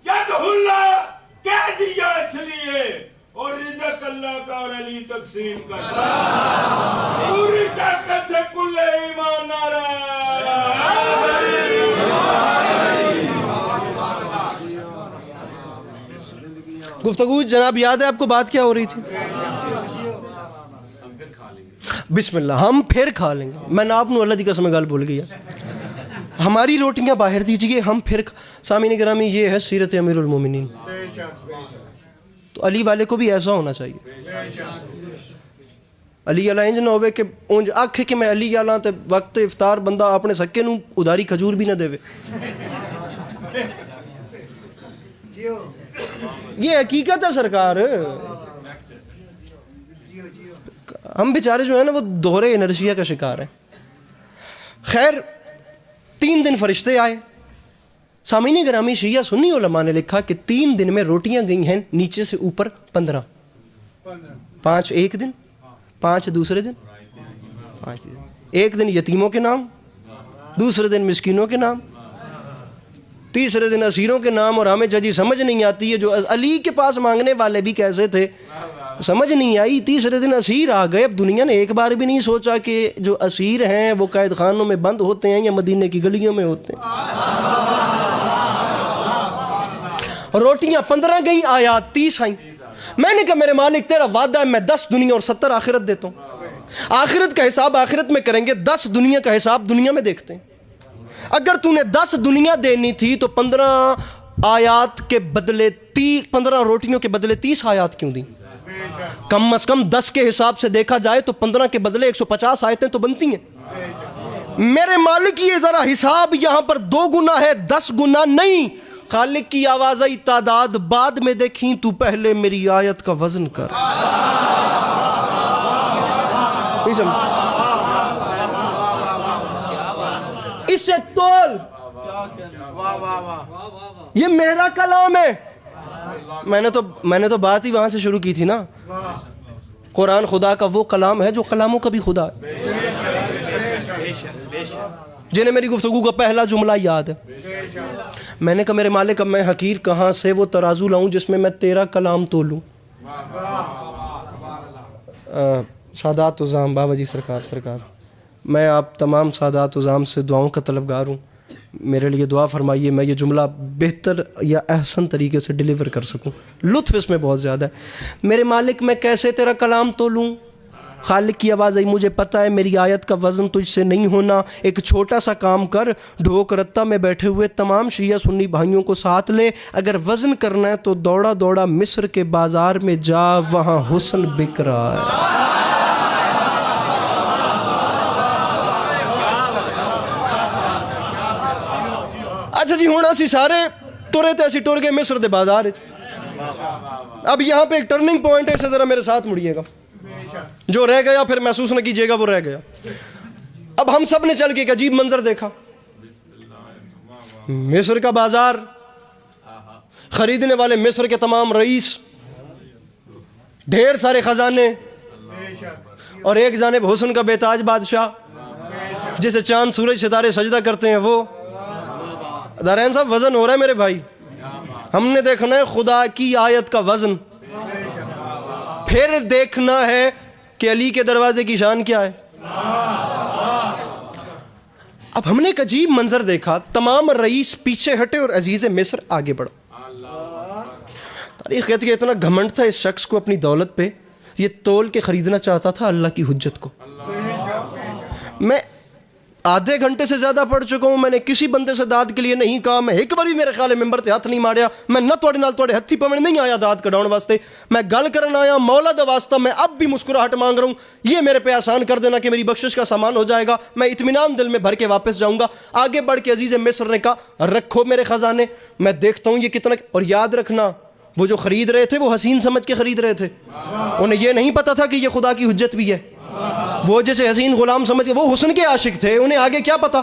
ید اللہ کہہ دیا اس لیے اور رزق اللہ کا اور علی تقسیم کرتا ہے. پوری طاقت سے کل ایمان نعرہ گفتگو جناب یاد ہے آپ کو بات کیا ہو رہی تھی؟ بسم اللہ ہم پھر کھا لیں گے. میں آپ نو اللہ دی قسم گل بھول گیا. ہماری روٹیاں باہر دیجئے ہم پھر. سامعین گرامی یہ ہے سیرت امیر المومنین. تو علی والے کو بھی ایسا ہونا چاہیے. علی والا انج نہ ہوئے کہ اونج آکھے کہ میں علی والا تے وقت افطار بندہ اپنے سکے نو اداری کھجور بھی نہ دے. یہ حقیقت ہے سرکار. ہم بیچارے جو ہیں نا وہ دوہرے انرجیا کا شکار ہیں. خیر 3 دن فرشتے آئے. سامعین گرامی شیعہ سنی علماء نے لکھا کہ 3 دن میں روٹیاں گئی ہیں نیچے سے اوپر 15. 5 ایک دن، 5 دوسرے دن، 5 ایک دن یتیموں کے نام، دوسرے دن مسکینوں کے نام، تیسرے دن اسیروں کے نام. اور ہمیں ججی سمجھ نہیں آتی ہے جو علی کے پاس مانگنے والے بھی کیسے تھے سمجھ نہیں آئی. تیسرے دن اسیر آ گئے. اب دنیا نے ایک بار بھی نہیں سوچا کہ جو اسیر ہیں وہ قید خانوں میں بند ہوتے ہیں یا مدینے کی گلیوں میں ہوتے ہیں. روٹیاں 15 گئیں، آیات 30 آئیں. میں نے کہا میرے مالک تیرا وعدہ ہے میں 10 دنیا اور 70 آخرت دیتا ہوں. آخرت کا حساب آخرت میں کریں گے، 10 دنیا کا حساب دنیا میں دیکھتے ہیں. اگر تو نے 10 دنیا دینی تھی تو 15 آیات کے بدلے 15 روٹیوں کے بدلے 30 آیات کیوں دیں؟ کم از کم 10 کے حساب سے دیکھا جائے تو 15 کے بدلے 150 آیتیں تو بنتی ہیں. میرے مالک یہ ذرا حساب یہاں پر 2 گنا ہے، 10 گنا نہیں. خالق کی آواز آئی تعداد بعد میں دیکھیں، تو پہلے میری آیت کا وزن کر. اسے تول. یہ میرا کلام ہے. میں نے تو بات ہی وہاں سے شروع کی تھی نا. قرآن خدا کا وہ کلام ہے جو کلاموں کا بھی خدا ہے. جنہیں میری گفتگو کا پہلا جملہ یاد ہے. میں نے کہا میرے مالک اب میں حقیر کہاں سے وہ ترازو لاؤں جس میں تیرا کلام تولوں. سادات عظام بابا جی سرکار میں آپ تمام سادات عظام سے دعاؤں کا طلبگار ہوں. میرے لیے دعا فرمائیے میں یہ جملہ بہتر یا احسن طریقے سے ڈیلیور کر سکوں. لطف اس میں بہت زیادہ ہے. میرے مالک میں کیسے تیرا کلام تولوں؟ خالق کی آواز آئی مجھے پتہ ہے میری آیت کا وزن تجھ سے نہیں ہونا. ایک چھوٹا سا کام کر، ڈھوک رتہ میں بیٹھے ہوئے تمام شیعہ سنی بھائیوں کو ساتھ لے. اگر وزن کرنا ہے تو دوڑا دوڑا مصر کے بازار میں جا، وہاں حسن بک رہا ہے. اچھا جی ہوں اسی سارے ٹرے تے اسی ٹر گئے مصر دے بازار. اب یہاں پہ ایک ٹرننگ پوائنٹ ہے، اسے ذرا میرے ساتھ مڑیے گا. جو رہ گیا پھر محسوس نہ کیجیے گا وہ رہ گیا. اب ہم سب نے چل کے ایک عجیب منظر دیکھا. مصر کا بازار، خریدنے والے مصر کے تمام رئیس، ڈھیر سارے خزانے، اور ایک جانب حسن کا بے تاج بادشاہ جسے چاند سورج ستارے سجدہ کرتے ہیں وہ۔ دارین صاحب وزن ہو رہا ہے میرے بھائی، ہم نے دیکھنا ہے خدا کی آیت کا وزن، پھر دیکھنا ہے کہ علی کے دروازے کی شان کیا ہے۔ اب ہم نے ایک عجیب منظر دیکھا، تمام رئیس پیچھے ہٹے اور عزیز مصر آگے بڑھا۔ تاریخ کہتی ہے اتنا گھمنڈ تھا اس شخص کو اپنی دولت پہ، یہ تول کے خریدنا چاہتا تھا اللہ کی حجت کو۔ میں آدھے گھنٹے سے زیادہ پڑھ چکا ہوں، میں نے کسی بندے سے داد کے لیے نہیں کہا، میں ایک بار بھی میرے خیال ہے ممبر تے ہاتھ نہیں ماریا، میں نہ توڑے نال توڑے ہتھی پونے نہیں آیا داد کڈاؤن واسطے، میں گل کرن آیا مولا دا واسطہ، میں اب بھی مسکراہٹ مانگ رہا ہوں، یہ میرے پہ آسان کر دینا کہ میری بخشش کا سامان ہو جائے گا، میں اطمینان دل میں بھر کے واپس جاؤں گا۔ آگے بڑھ کے عزیز مصر نے کہا رکھو میرے خزانے، میں دیکھتا ہوں یہ کتنا، اور یاد رکھنا وہ جو خرید رہے تھے وہ حسین سمجھ کے خرید رہے تھے، انہیں یہ نہیں پتا تھا کہ یہ خدا کی حجت بھی ہے۔ وہ جیسے حسین غلام سمجھ کے، وہ حسن کے عاشق تھے، انہیں آگے کیا پتا،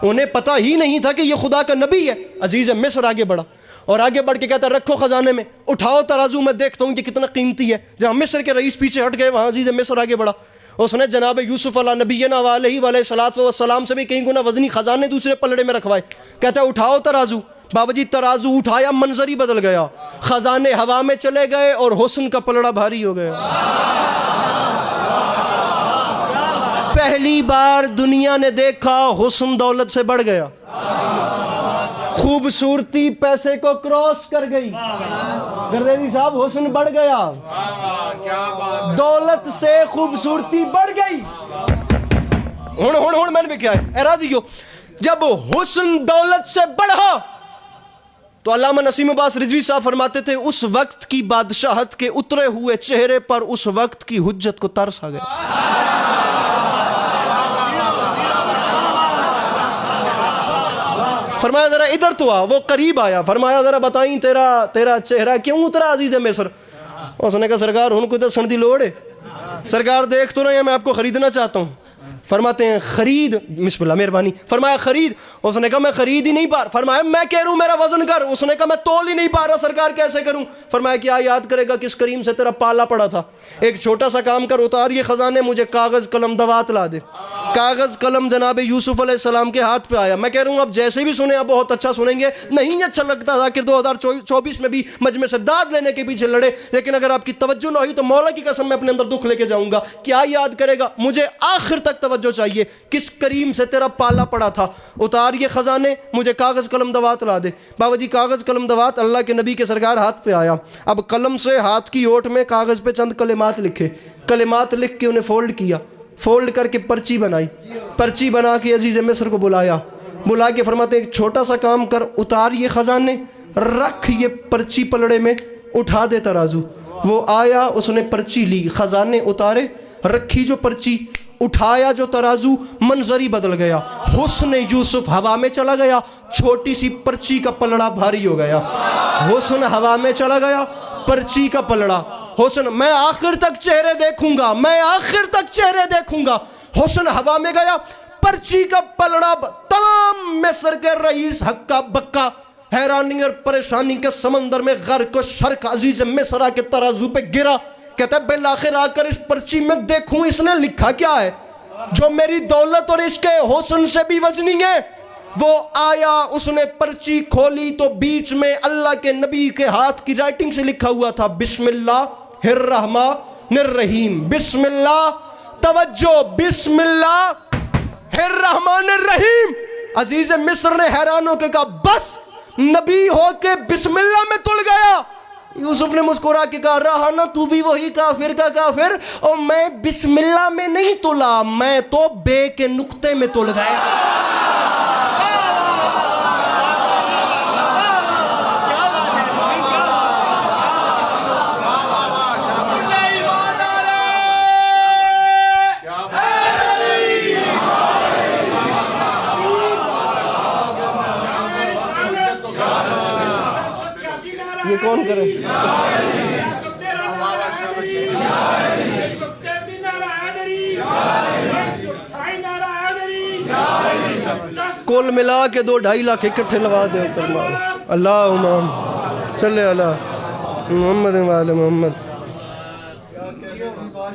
انہیں پتا ہی نہیں تھا کہ یہ خدا کا نبی ہے۔ عزیز مصر آگے بڑھا اور آگے بڑھ کے کہتا رکھو خزانے میں، اٹھاؤ ترازو، میں دیکھتا ہوں یہ کتنا قیمتی ہے۔ جہاں مصر کے رئیس پیچھے ہٹ گئے وہاں عزیز مصر آگے بڑھا، اس نے جناب یوسف علیہ نبینا علیہ الصلوۃ والسلام سے بھی کئی گنا وزنی خزانے دوسرے پلڑے میں رکھوائے، کہتا ہے اٹھاؤ ترازو۔ بابا جی ترازو اٹھایا، منظر ہی بدل گیا، خزانے ہوا میں چلے گئے اور حسن کا پلڑا بھاری ہو گیا۔ پہلی بار دنیا نے دیکھا حسن دولت سے بڑھ گیا، خوبصورتی پیسے کو کراس کر گئی۔ گردیزی صاحب حسن بڑھ گیا، دولت سے خوبصورتی بڑھ گئی۔ ہن میں نے بھی کیا ہے ارادی ہو، جب حسن دولت سے بڑھا تو علامہ نسیم عباس رضوی صاحب فرماتے تھے اس وقت کی بادشاہت کے اترے ہوئے چہرے پر اس وقت کی حجت کو ترس آ گیا۔ فرمایا ذرا ادھر تو آ، وہ قریب آیا، فرمایا ذرا بتائیں تیرا چہرہ کیوں اترا عزیز مصر؟ اس نے کہا سرکار ان کو دسن دی لوڑ ہے، سرکار دیکھ تو رہے ہیں میں آپ کو خریدنا چاہتا ہوں۔ فرماتے ہیں خرید، بسم اللہ مہربانی، فرمایا خرید۔ اس نے کہا میں خرید ہی نہیں پا رہا، فرمایا میں کہہ رہا ہوں میرا وزن کر، اس نے کہا میں تول ہی نہیں پا رہا سرکار کیسے کروں؟ فرمایا کیا یاد کرے گا کس کریم سے تیرا پالا پڑا تھا، ایک چھوٹا سا کام کر، اتار یہ خزانے، مجھے کاغذ قلم دوات لا دے۔ کاغذ قلم جناب یوسف علیہ السلام کے ہاتھ پہ آیا۔ میں کہہ رہا ہوں اب جیسے بھی سنیں اب بہت اچھا سنیں گے، نہیں اچھا لگتا ذاکر 2024 میں بھی مجمع سے داد لینے کے پیچھے لڑے، لیکن اگر آپ کی توجہ نہ ہوئی تو مولا کی قسم میں اپنے اندر دکھ لے کے جاؤں گا۔ کیا یاد کرے گا؟ مجھے آخر تک توجہ چاہیے، کس کریم سے تیرا پالا پڑا تھا، اتار یہ خزانے، مجھے کاغذ قلم دوات لا دے۔ بابا جی کاغذ قلم دوات اللہ کے نبی کے سرکار ہاتھ پہ آیا، اب قلم سے ہاتھ کی اوٹ میں کاغذ پہ چند کلمات لکھے، کلمات لکھ کے انہیں فولڈ کیا، فولڈ کر کے پرچی بنائی، پرچی بنا کے عزیز مصر کو بلایا، بلا کے فرماتے ایک چھوٹا سا کام کر، اتار یہ خزانے، رکھ یہ پرچی پلڑے میں، اٹھا دے ترازو۔ وہ آیا، اس نے پرچی لی، خزانے اتارے، رکھی جو پرچی، اٹھایا جو ترازو، منظر ہی بدل گیا، حسن یوسف ہوا میں چلا گیا، چھوٹی سی پرچی کا پلڑا بھاری ہو گیا۔ حسن ہوا میں چلا گیا، پرچی کا پلڑا، حسن میں آخر تک چہرے دیکھوں گا، میں آخر تک چہرے دیکھوں گا، حسن ہوا میں گیا، پرچی کا پلڑا، تمام مصر کے رئیس ہکا بکا، حیرانی اور پریشانی کے سمندر میں غرق و شرق عزیز مصر کے ترازو پہ گرا، کہتا ہے بالآخر آ کر اس پرچی میں دیکھوں اس نے لکھا کیا ہے جو میری دولت اور اس کے حسن سے بھی وزنی ہے۔ وہ آیا، اس نے پرچی کھولی تو بیچ میں اللہ کے نبی کے ہاتھ کی رائٹنگ سے لکھا ہوا تھا بسم اللہ الرحمن الرحیم، بسم اللہ، توجہ، بسم اللہ الرحمن الرحیم۔ عزیز مصر نے حیران ہو کے کہا بس نبی ہو کے بسم اللہ میں تل گیا۔ یوسف نے مسکرا کے کہا رہا نا تو بھی وہی کافر کا کافر، اور میں بسم اللہ میں نہیں تلا، میں تو بے کے نقطے میں تل گیا۔ یہ کون کرے؟ کل ملا کے 2-2.5 لاکھ اکٹھے لوا دے۔ اللہم صلی علی محمد وعلی محمد.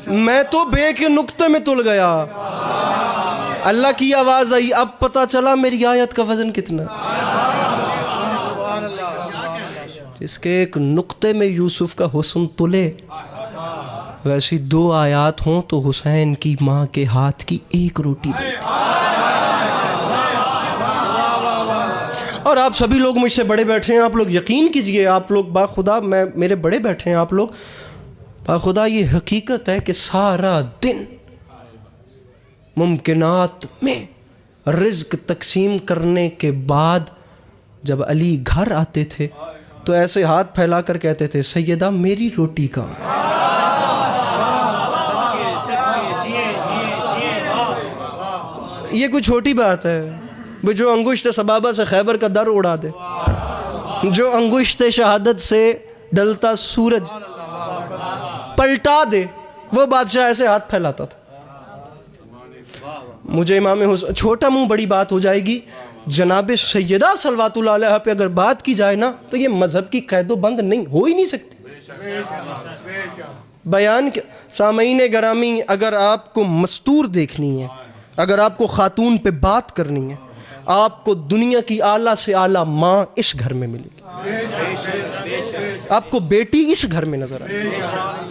میں تو بے کے نقطے میں تل گیا. اللہ کی آواز آئی, اب پتہ چلا میری آیت کا وزن کتنا. جس کے ایک نقطے میں یوسف کا حسن تلے, ویسی 2 آیات ہوں تو حسین کی ماں کے ہاتھ کی 1 روٹی بنے. اور آپ سبھی لوگ مجھ سے بڑے بیٹھے ہیں, آپ لوگ یقین کیجئے, آپ لوگ باخدا, میرے بڑے بیٹھے ہیں آپ لوگ, باخدا یہ حقیقت ہے کہ سارا دن ممکنات میں رزق تقسیم کرنے کے بعد جب علی گھر آتے تھے تو ایسے ہاتھ پھیلا کر کہتے تھے, سیدہ میری روٹی کا. یہ کوئی چھوٹی بات ہے, وہ جو انگشت سبابہ سے خیبر کا در اڑا دے, جو انگشت شہادت سے ڈلتا سورج پلٹا دے, وہ بادشاہ ایسے ہاتھ پھیلاتا تھا. مجھے امام حسین, چھوٹا منہ بڑی بات ہو جائے گی, جناب سیدہ صلوات اللہ علیہ پہ اگر بات کی جائے نا تو یہ مذہب کی قید و بند نہیں ہو ہی نہیں سکتی. بیان سامعین گرامی, اگر آپ کو مستور دیکھنی ہے, اگر آپ کو خاتون پہ بات کرنی ہے, آپ کو دنیا کی اعلیٰ سے اعلیٰ ماں اس گھر میں ملے گی, آپ کو بیٹی اس گھر میں نظر آئے گی,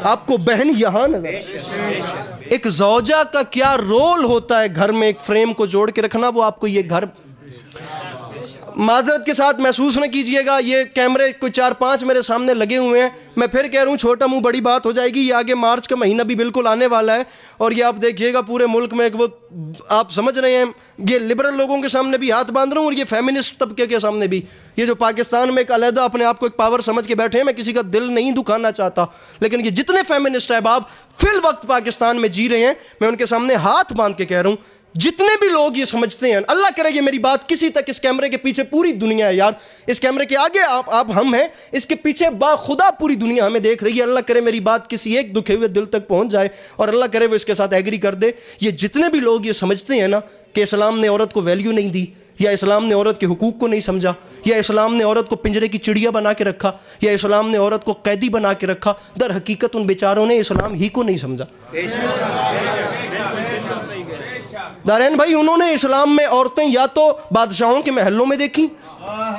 آپ کو بہن یہاں نظر آئے گی. ایک زوجہ کا کیا رول ہوتا ہے گھر میں ایک فریم کو جوڑ کے رکھنا, وہ آپ کو یہ گھر, معذرت کے ساتھ محسوس نہ کیجئے گا, یہ کیمرے کوئی 4-5 میرے سامنے لگے ہوئے ہیں, میں پھر کہہ رہا ہوں چھوٹا منہ بڑی بات ہو جائے گی. یہ آگے مارچ کا مہینہ بھی بالکل آنے والا ہے, اور یہ آپ دیکھیے گا پورے ملک میں ایک وہ, آپ سمجھ رہے ہیں, یہ لبرل لوگوں کے سامنے بھی ہاتھ باندھ رہا ہوں, اور یہ فیمنسٹ طبقے کے سامنے بھی, یہ جو پاکستان میں ایک علیحدہ اپنے آپ کو ایک پاور سمجھ کے بیٹھے ہیں, میں کسی کا دل نہیں دکھانا چاہتا, لیکن یہ جتنے فیمنسٹ احباب فی الوقت پاکستان میں جی رہے ہیں, میں ان کے سامنے ہاتھ باندھ کے کہہ رہا ہوں, جتنے بھی لوگ یہ سمجھتے ہیں, اللہ کرے یہ میری بات کسی تک, اس کیمرے کے پیچھے پوری دنیا ہے یار, اس کیمرے کے آگے آپ ہم ہیں, اس کے پیچھے باخدا پوری دنیا ہمیں دیکھ رہی ہے, اللہ کرے میری بات کسی ایک دکھے ہوئے دل تک پہنچ جائے, اور اللہ کرے وہ اس کے ساتھ ایگری کر دے. یہ جتنے بھی لوگ یہ سمجھتے ہیں نا کہ اسلام نے عورت کو ویلیو نہیں دی, یا اسلام نے عورت کے حقوق کو نہیں سمجھا, یا اسلام نے عورت کو پنجرے کی چڑیا بنا کے رکھا, یا اسلام نے عورت کو قیدی بنا کے رکھا, در حقیقت ان بیچاروں نے اسلام ہی کو نہیں سمجھا. دارین بھائی, انہوں نے اسلام میں عورتیں یا تو بادشاہوں کے محلوں میں دیکھیں,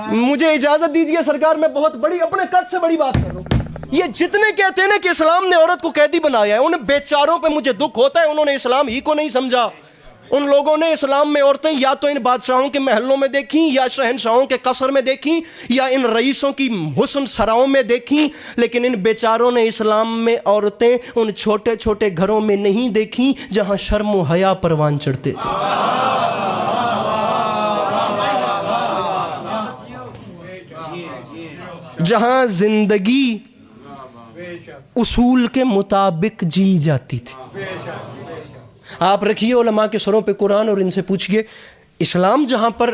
مجھے اجازت دیجئے سرکار, میں بہت بڑی اپنے قد سے بڑی بات کر رہا ہوں, یہ جتنے کہتے ہیں نا کہ اسلام نے عورت کو قیدی بنایا ہے, ان بیچاروں پہ مجھے دکھ ہوتا ہے, انہوں نے اسلام ہی کو نہیں سمجھا. ان لوگوں نے اسلام میں عورتیں یا تو ان بادشاہوں کے محلوں میں دیکھیں, یا شہنشاہوں کے قصر میں دیکھیں, یا ان رئیسوں کی حسن سراؤں میں دیکھیں, لیکن ان بیچاروں نے اسلام میں عورتیں ان چھوٹے چھوٹے گھروں میں نہیں دیکھیں جہاں شرم و حیا پروان چڑھتے تھے. جہاں زندگی اصول کے مطابق جی جاتی تھی. آپ رکھیے علماء کے سروں پہ قرآن اور ان سے پوچھئے, اسلام جہاں پر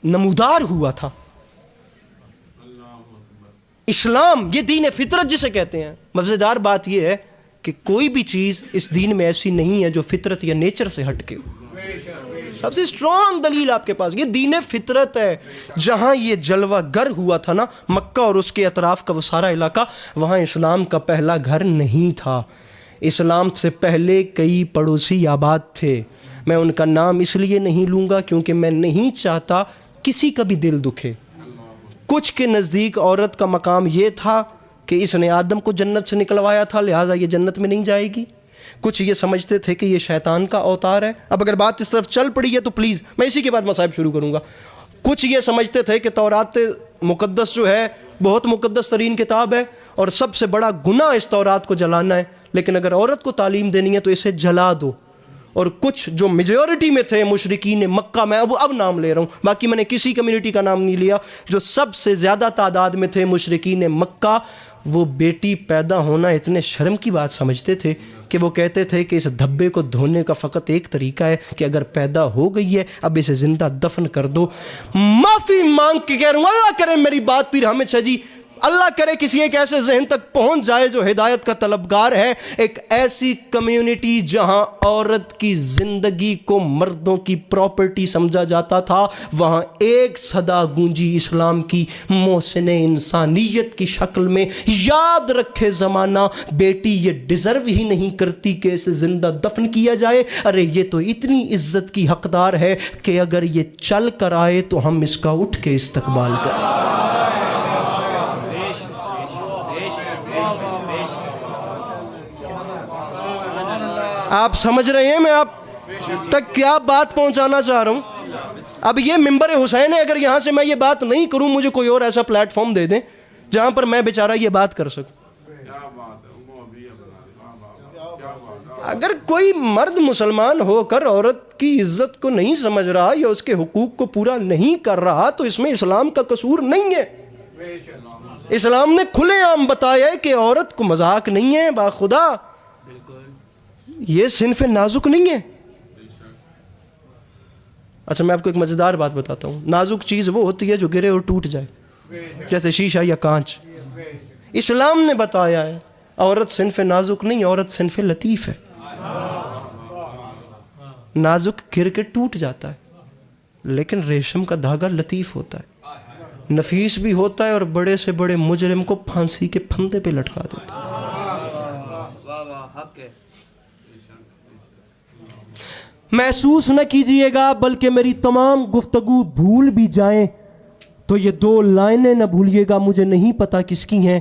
نمودار ہوا تھا, اسلام یہ دین فطرت جسے کہتے ہیں, مزیدار بات یہ ہے کہ کوئی بھی چیز اس دین میں ایسی نہیں ہے جو فطرت یا نیچر سے ہٹ کے ہو. سب سے اسٹرانگ دلیل آپ کے پاس, یہ دین فطرت ہے. جہاں یہ جلوہ گر ہوا تھا نا, مکہ اور اس کے اطراف کا وہ سارا علاقہ, وہاں اسلام کا پہلا گھر نہیں تھا. اسلام سے پہلے کئی پڑوسی آباد تھے. میں ان کا نام اس لیے نہیں لوں گا کیونکہ میں نہیں چاہتا کسی کا بھی دل دکھے. کچھ کے نزدیک عورت کا مقام یہ تھا کہ اس نے آدم کو جنت سے نکلوایا تھا, لہٰذا یہ جنت میں نہیں جائے گی. کچھ یہ سمجھتے تھے کہ یہ شیطان کا اوتار ہے. اب اگر بات اس طرف چل پڑی ہے تو پلیز میں اسی کے بعد مصائب شروع کروں گا. کچھ یہ سمجھتے تھے کہ تورات مقدس جو ہے بہت مقدس ترین کتاب ہے, اور سب سے بڑا گناہ اس تورات کو جلانا ہے, لیکن اگر عورت کو تعلیم دینی ہے تو اسے جلا دو. اور کچھ جو میجورٹی میں تھے مشرکین مکہ, میں اب نام لے رہا ہوں, باقی میں نے کسی کمیونٹی کا نام نہیں لیا, جو سب سے زیادہ تعداد میں تھے مشرکین مکہ, وہ بیٹی پیدا ہونا اتنے شرم کی بات سمجھتے تھے کہ وہ کہتے تھے کہ اس دھبے کو دھونے کا فقط ایک طریقہ ہے کہ اگر پیدا ہو گئی ہے اب اسے زندہ دفن کر دو. معافی مانگ کے کہہ رہا ہوں, اللہ کرے میری بات پیر حامد شاہ جی اللہ کرے کسی ایک ایسے ذہن تک پہنچ جائے جو ہدایت کا طلبگار ہے، ایک ایسی کمیونٹی جہاں عورت کی زندگی کو مردوں کی پراپرٹی سمجھا جاتا تھا، وہاں ایک صدا گونجی اسلام کی محسن انسانیت کی شکل میں، یاد رکھے زمانہ، بیٹی یہ ڈیزرو ہی نہیں کرتی کہ اسے زندہ دفن کیا جائے، ارے یہ تو اتنی عزت کی حقدار ہے کہ اگر یہ چل کر آئے تو ہم اس کا اٹھ کے استقبال کریں۔ آپ سمجھ رہے ہیں میں آپ تک کیا بات پہنچانا چاہ رہا ہوں؟ اب یہ ممبر حسین ہے، اگر یہاں سے میں یہ بات نہیں کروں، مجھے کوئی اور ایسا پلیٹ فارم دے دیں جہاں پر میں بیچارہ یہ بات کر سکوں۔ اگر کوئی مرد مسلمان ہو کر عورت کی عزت کو نہیں سمجھ رہا یا اس کے حقوق کو پورا نہیں کر رہا تو اس میں اسلام کا قصور نہیں ہے۔ اسلام نے کھلے عام بتایا ہے کہ عورت کو مذاق نہیں ہے، باخدا یہ صنف نازک نہیں ہے۔ اچھا میں آپ کو ایک مزیدار بات بتاتا ہوں، نازک چیز وہ ہوتی ہے جو گرے اور ٹوٹ جائے، جیسے شیشہ یا کانچ۔ اسلام نے بتایا ہے عورت صنف نازک نہیں، عورت صنف لطیف ہے۔ نازک گر کے ٹوٹ جاتا ہے لیکن ریشم کا دھاگا لطیف ہوتا ہے، نفیس بھی ہوتا ہے، اور بڑے سے بڑے مجرم کو پھانسی کے پھندے پہ لٹکا دیتا ہے۔ محسوس نہ کیجئے گا بلکہ میری تمام گفتگو بھول بھی جائیں تو یہ 2 لائنیں نہ بھولیے گا، مجھے نہیں پتا کس کی ہیں،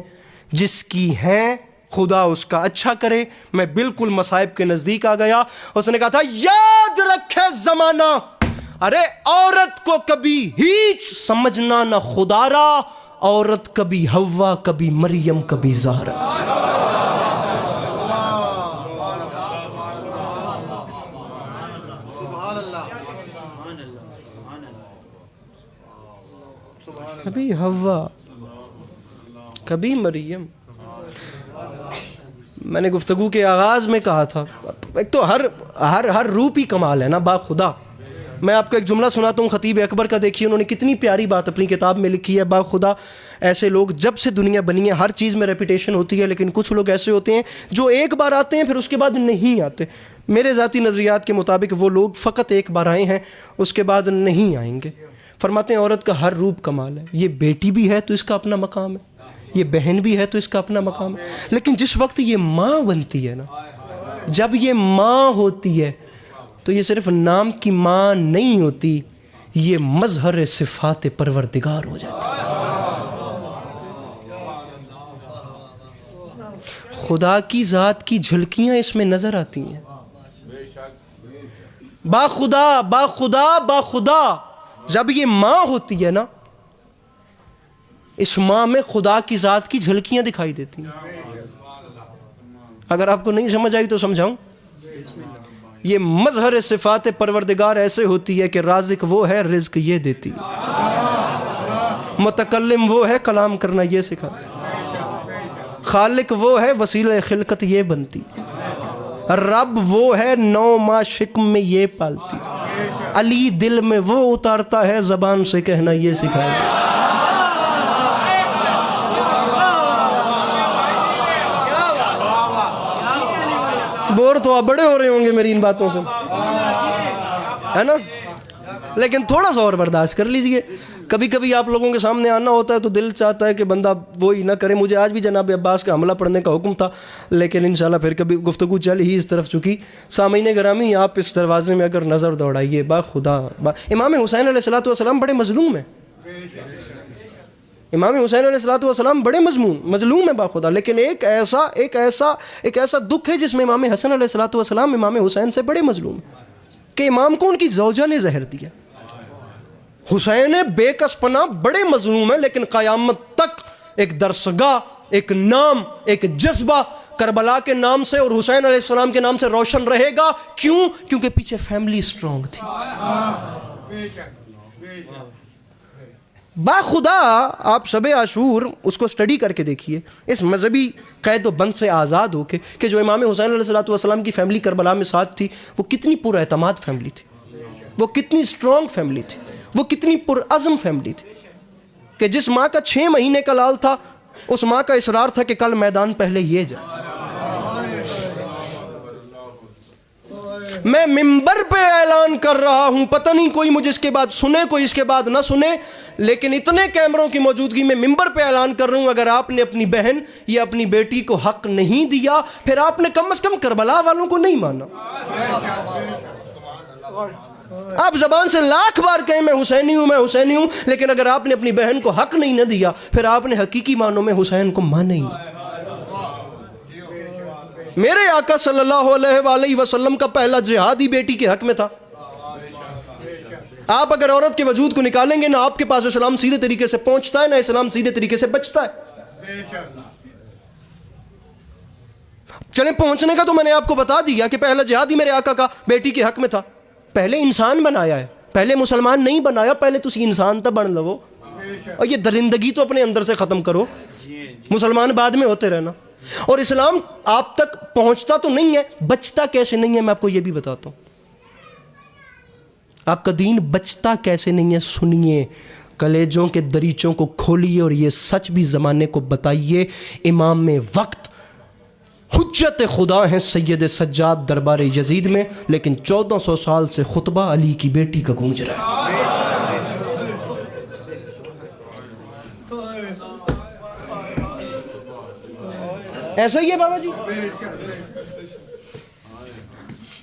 جس کی ہیں خدا اس کا اچھا کرے۔ میں بالکل مصائب کے نزدیک آ گیا، اس نے کہا تھا یاد رکھے زمانہ، ارے عورت کو کبھی ہیچ سمجھنا نہ خدا را، عورت کبھی حوا کبھی مریم کبھی زہرا۔ کبھی حوا کبھی مریم۔ میں نے گفتگو کے آغاز میں کہا تھا، ایک تو ہر روپ ہی کمال ہے نا باخدا۔ میں آپ کو ایک جملہ سناتا ہوں خطیب اکبر کا، دیکھیے انہوں نے کتنی پیاری بات اپنی کتاب میں لکھی ہے۔ باخدا ایسے لوگ جب سے دنیا بنی ہے ہر چیز میں ریپیٹیشن ہوتی ہے، لیکن کچھ لوگ ایسے ہوتے ہیں جو ایک بار آتے ہیں پھر اس کے بعد نہیں آتے۔ میرے ذاتی نظریات کے مطابق وہ لوگ فقط ایک بار آئے ہیں، اس کے بعد نہیں آئیں گے۔ فرماتے ہیں عورت کا ہر روپ کمال ہے، یہ بیٹی بھی ہے تو اس کا اپنا مقام ہے، یہ بہن بھی ہے تو اس کا اپنا مقام ہے، لیکن جس وقت یہ ماں بنتی ہے نا، جب یہ ماں ہوتی ہے تو یہ صرف نام کی ماں نہیں ہوتی، یہ مظہر صفات پروردگار ہو جاتی ہے۔ خدا کی ذات کی جھلکیاں اس میں نظر آتی ہیں۔ باخدا باخدا باخدا جب یہ ماں ہوتی ہے نا، اس ماں میں خدا کی ذات کی جھلکیاں دکھائی دیتی ہیں۔ اگر آپ کو نہیں سمجھ آئی تو سمجھاؤں، یہ مظہر صفات پروردگار ایسے ہوتی ہے کہ رازق وہ ہے رزق یہ دیتی، متکلم وہ ہے کلام کرنا یہ سکھاتی، خالق وہ ہے وسیلہ خلقت یہ بنتی، رب وہ ہے 9 ماہ شکم میں یہ پالتی، علی دل میں وہ اتارتا ہے زبان سے کہنا یہ سکھاتی۔ بور تو آپ بڑے ہو رہے ہوں گے میری ان باتوں سے، ہے نا، لیکن تھوڑا سا اور برداشت کر لیجئے۔ کبھی کبھی آپ لوگوں کے سامنے آنا ہوتا ہے تو دل چاہتا ہے کہ بندہ وہی نہ کرے۔ مجھے آج بھی جناب عباس کا حملہ پڑھنے کا حکم تھا، لیکن انشاءاللہ پھر کبھی گفتگو چل ہی اس طرف چکی۔ سامعین گرامی، آپ اس دروازے میں اگر نظر دوڑائیے، باخدا امام حسین علیہ السلام بڑے مظلوم ہیں، امام حسین علیہ السلام بڑے مظلوم ہیں باخدا، لیکن ایک ایسا دکھ ہے جس میں امام حسن علیہ السلام امام حسین سے بڑے مظلوم ہیں کہ امام کو ان کی زوجہ نے زہر دیا۔ حسین بے کس پناہ بڑے مظلوم ہیں، لیکن قیامت تک ایک درسگاہ، ایک نام، ایک جذبہ کربلا کے نام سے اور حسین علیہ السلام کے نام سے روشن رہے گا۔ کیوں؟ کیونکہ پیچھے فیملی اسٹرانگ تھی۔ باخدا آپ شب عاشور اس کو سٹڈی کر کے دیکھیے، اس مذہبی قید و بند سے آزاد ہو کے، کہ جو امام حسین علیہ السلام کی فیملی کربلا میں ساتھ تھی، وہ کتنی پر اعتماد فیملی تھی، وہ کتنی اسٹرانگ فیملی تھی، وہ کتنی پر عزم فیملی تھی، کہ جس ماں کا 6 مہینے کا لال تھا اس ماں کا اصرار تھا کہ کل میدان پہلے یہ جائے. میں ممبر پہ اعلان کر رہا ہوں، پتہ نہیں کوئی مجھے اس کے بعد سنے، کوئی اس کے بعد نہ سنے، لیکن اتنے کیمروں کی موجودگی میں ممبر پہ اعلان کر رہا ہوں، اگر آپ نے اپنی بہن یا اپنی بیٹی کو حق نہیں دیا، پھر آپ نے کم از کم کربلا والوں کو نہیں مانا. آپ زبان سے لاکھ بار کہیں میں حسینی ہوں، میں حسینی ہوں، لیکن اگر آپ نے اپنی بہن کو حق نہیں نہ دیا، پھر آپ نے حقیقی معنوں میں حسین کو مانا ہی نہیں. میرے آقا صلی اللہ علیہ وآلہ وسلم کا پہلا جہاد ہی بیٹی کے حق میں تھا. آپ اگر عورت کے وجود کو نکالیں گے، نہ آپ کے پاس اسلام سیدھے طریقے سے پہنچتا ہے، نہ اسلام سیدھے طریقے سے بچتا ہے. چلیں پہنچنے کا تو میں نے آپ کو بتا دیا کہ پہلا جہاد ہی میرے آقا کا بیٹی کے حق میں تھا. پہلے انسان بنایا ہے، پہلے مسلمان نہیں بنایا، پہلے تسی انسان تا بن لو، اور یہ درندگی تو اپنے اندر سے ختم کرو. مسلمان بعد میں ہوتے رہنا. اور اسلام آپ تک پہنچتا تو نہیں ہے، بچتا کیسے نہیں ہے میں آپ کو یہ بھی بتاتا ہوں. آپ کا دین بچتا کیسے نہیں ہے، سنیے، کلیجوں کے دریچوں کو کھولیے اور یہ سچ بھی زمانے کو بتائیے. امام وقت حجت خدا ہیں سید سجاد دربار یزید میں، لیکن 1400 سال سے خطبہ علی کی بیٹی کا گونج رہا ہے. ایسا ہی ہے بابا جی.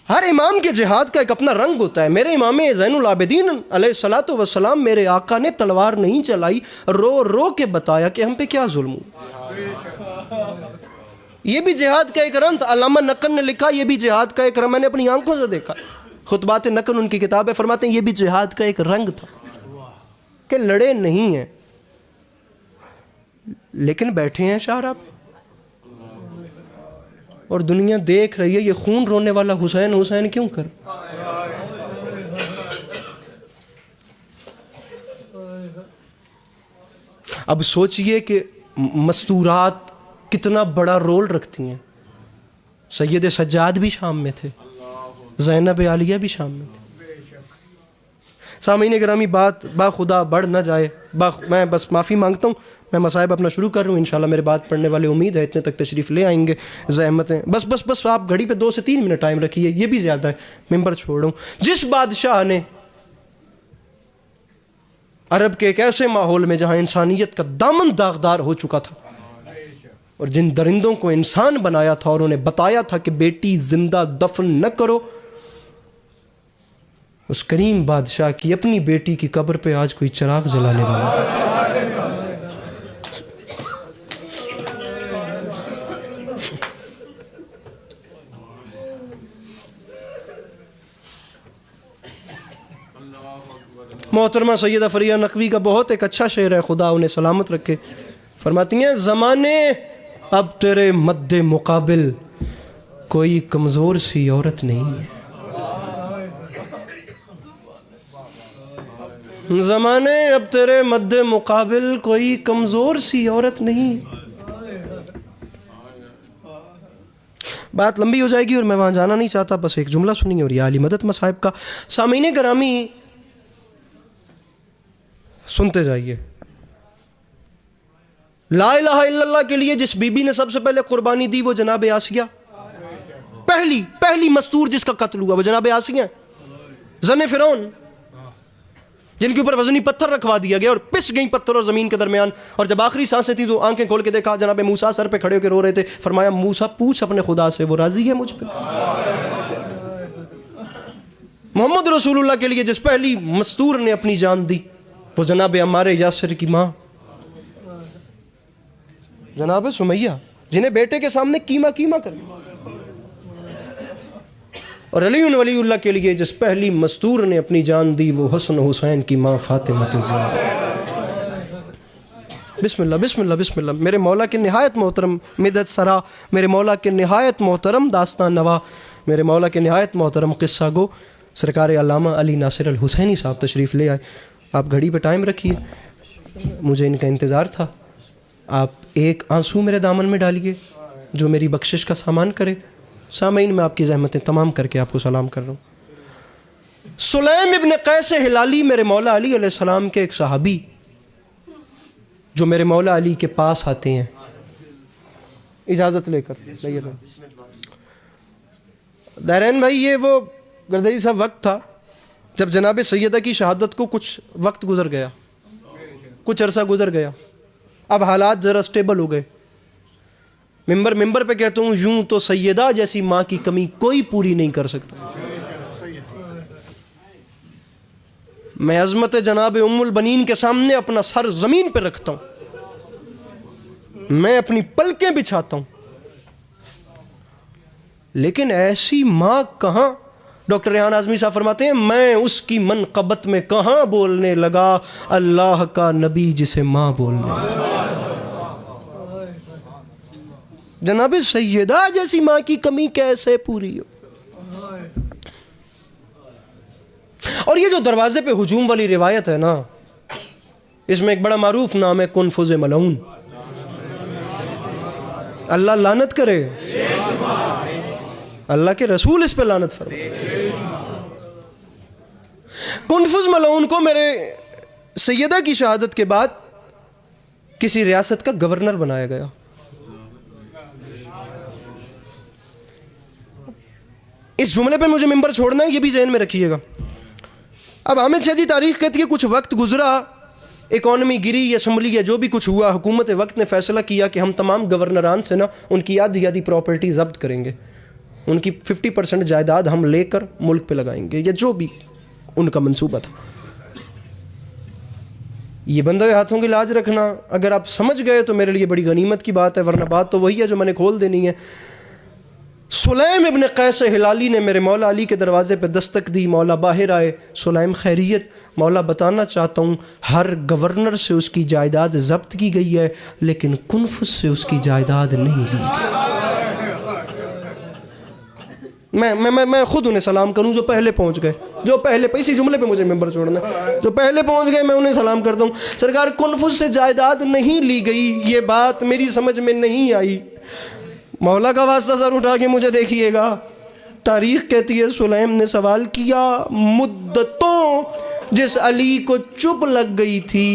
ہر امام کے جہاد کا ایک اپنا رنگ ہوتا ہے. میرے امام زین العابدین علیہ الصلوۃ والسلام، میرے آقا نے تلوار نہیں چلائی، رو رو کے بتایا کہ ہم پہ کیا ظلم ہوا. یہ بھی جہاد کا ایک رنگ تھا. علامہ نقل نے لکھا یہ بھی جہاد کا ایک رنگ، میں نے اپنی آنکھوں سے دیکھا. خطبات نقل ان کی کتاب ہے، فرماتے ہیں یہ بھی جہاد کا ایک رنگ تھا کہ لڑے نہیں ہیں لیکن بیٹھے ہیں شاہراہ پہ، اور دنیا دیکھ رہی ہے یہ خون رونے والا حسین حسین کیوں کر. اب سوچئے کہ مستورات کتنا بڑا رول رکھتی ہیں. سید سجاد بھی شام میں تھے، زینب عالیہ بھی شام میں تھے. سامعین گرامی، بات با خدا بڑھ نہ جائے، میں بس معافی مانگتا ہوں. میں مصائب اپنا شروع کر رہا ہوں، انشاءاللہ میرے بات پڑھنے والے امید ہے اتنے تک تشریف لے آئیں گے. زحمتیں بس آپ گھڑی پہ 2 سے 3 منٹ ٹائم رکھیے، یہ بھی زیادہ ہے. ممبر چھوڑ رہا ہوں. جس بادشاہ نے عرب کے ایک ایسے ماحول میں جہاں انسانیت کا دامن داغدار ہو چکا تھا، اور جن درندوں کو انسان بنایا تھا اور انہیں بتایا تھا کہ بیٹی زندہ دفن نہ کرو، اس کریم بادشاہ کی اپنی بیٹی کی قبر پہ آج کوئی چراغ جلانے والا ہے. محترمہ سیدہ فریہ نقوی کا بہت ایک اچھا شعر ہے، خدا انہیں سلامت رکھے. فرماتی ہیں زمانے اب تیرے مد مقابل کوئی کمزور سی عورت نہیں ہے. زمانے اب تیرے مد مقابل کوئی کمزور سی عورت نہیں ہے. بات لمبی ہو جائے گی اور میں وہاں جانا نہیں چاہتا، بس ایک جملہ سنیے اور یہ علی مدد مصائب کا. سامعین گرامی سنتے جائیے. لا الہ الا اللہ کے لیے جس بی بی نے سب سے پہلے قربانی دی وہ جناب آسیہ. پہلی مستور جس کا قتل ہوا وہ جناب آسیہ. زن فرعون جن کے اوپر وزنی پتھر رکھوا دیا گیا اور پس گئیں پتھر اور زمین کے درمیان، اور جب آخری سانسیں تھی تو آنکھیں کھول کے دیکھا جناب موسیٰ سر پہ کھڑے ہو کے رو رہے تھے. فرمایا موسیٰ پوچھ اپنے خدا سے، وہ راضی ہے مجھ پہ. محمد رسول اللہ کے لیے جس پہلی مستور نے اپنی جان دی وہ جناب عمار یاسر کی ماں جناب سمیہ، جنہیں بیٹے کے سامنے کیما کر. اور علی ولی اللہ کے لیے جس پہلی مستور نے اپنی جان دی وہ حسن حسین کی ماں فاطمہ الزہرا. بسم اللہ بسم اللہ بسم اللہ. میرے مولا کے نہایت محترم مدد سرا، میرے مولا کے نہایت محترم داستان نوا، میرے مولا کے نہایت محترم قصہ گو سرکار علامہ علی ناصر الحسینی صاحب تشریف لے آئے. آپ گھڑی پہ ٹائم رکھیے، مجھے ان کا انتظار تھا. آپ ایک آنسو میرے دامن میں ڈالیے جو میری بخشش کا سامان کرے. سامعین میں آپ کی زحمتیں تمام کر کے آپ کو سلام کر رہا ہوں. سلیم ابن قیس ہلالی میرے مولا علی علیہ السلام کے ایک صحابی، جو میرے مولا علی کے پاس آتے ہیں اجازت لے کر. دائرین بھائی یہ وہ گردئی صاحب وقت تھا جب جناب سیدہ کی شہادت کو کچھ وقت گزر گیا, کچھ عرصہ گزر گیا, اب حالات ذرا سٹیبل ہو گئے. ممبر پہ کہتا ہوں یوں تو سیدہ جیسی ماں کی کمی کوئی پوری نہیں کر سکتا. میں عظمت جناب ام البنین کے سامنے اپنا سر زمین پہ رکھتا ہوں, میں اپنی پلکیں بچھاتا ہوں, لیکن ایسی ماں کہاں. ڈاکٹر ریحان اعظمی صاحب فرماتے ہیں میں اس کی منقبت میں کہاں بولنے لگا اللہ کا نبی جسے ماں بولنے لگا. جناب سیدہ جیسی ماں کی کمی کیسے پوری ہو. اور یہ جو دروازے پہ ہجوم والی روایت ہے نا, اس میں ایک بڑا معروف نام ہے کنفذ ملعون. اللہ لعنت کرے, اللہ کے رسول اس پہ لعنت فرمائے. کنفذ ملعون کو میرے سیدہ کی شہادت کے بعد کسی ریاست کا گورنر بنایا گیا. اس جملے پہ مجھے ممبر چھوڑنا ہے, یہ بھی ذہن میں رکھیے گا. اب حامد شاہ جی تاریخ کہتی ہے کچھ وقت گزرا, اکانومی گری, اسمبلی یا جو بھی کچھ ہوا, حکومت وقت نے فیصلہ کیا کہ ہم تمام گورنران سے نا ان کی آدھی پراپرٹی ضبط کریں گے, ان کی 50% جائیداد ہم لے کر ملک پہ لگائیں گے, یا جو بھی ان کا منصوبہ تھا. یہ بندے ہاتھوں کی لاج رکھنا اگر آپ سمجھ گئے تو میرے لیے بڑی غنیمت کی بات ہے, ورنہ بات تو وہی ہے جو میں نے کھول دینی ہے. سلیم ابن قیس ہلالی نے میرے مولا علی کے دروازے پہ دستک دی, مولا باہر آئے, سلیم خیریت, مولا بتانا چاہتا ہوں ہر گورنر سے اس کی جائیداد ضبط کی گئی ہے لیکن کنفذ سے اس کی جائیداد نہیں لی گئی. میں خود انہیں سلام کروں جو پہلے پہنچ گئے, جو پہلے اسی جملے پہ مجھے ممبر چھوڑنا ہے, جو پہلے پہنچ گئے میں انہیں سلام کرتا ہوں. سرکار کنفذ سے جائیداد نہیں لی گئی, یہ بات میری سمجھ میں نہیں آئی. مولا کا واسطہ سر اٹھا کے مجھے دیکھیے گا. تاریخ کہتی ہے سلیم نے سوال کیا, مدتوں جس علی کو چپ لگ گئی تھی,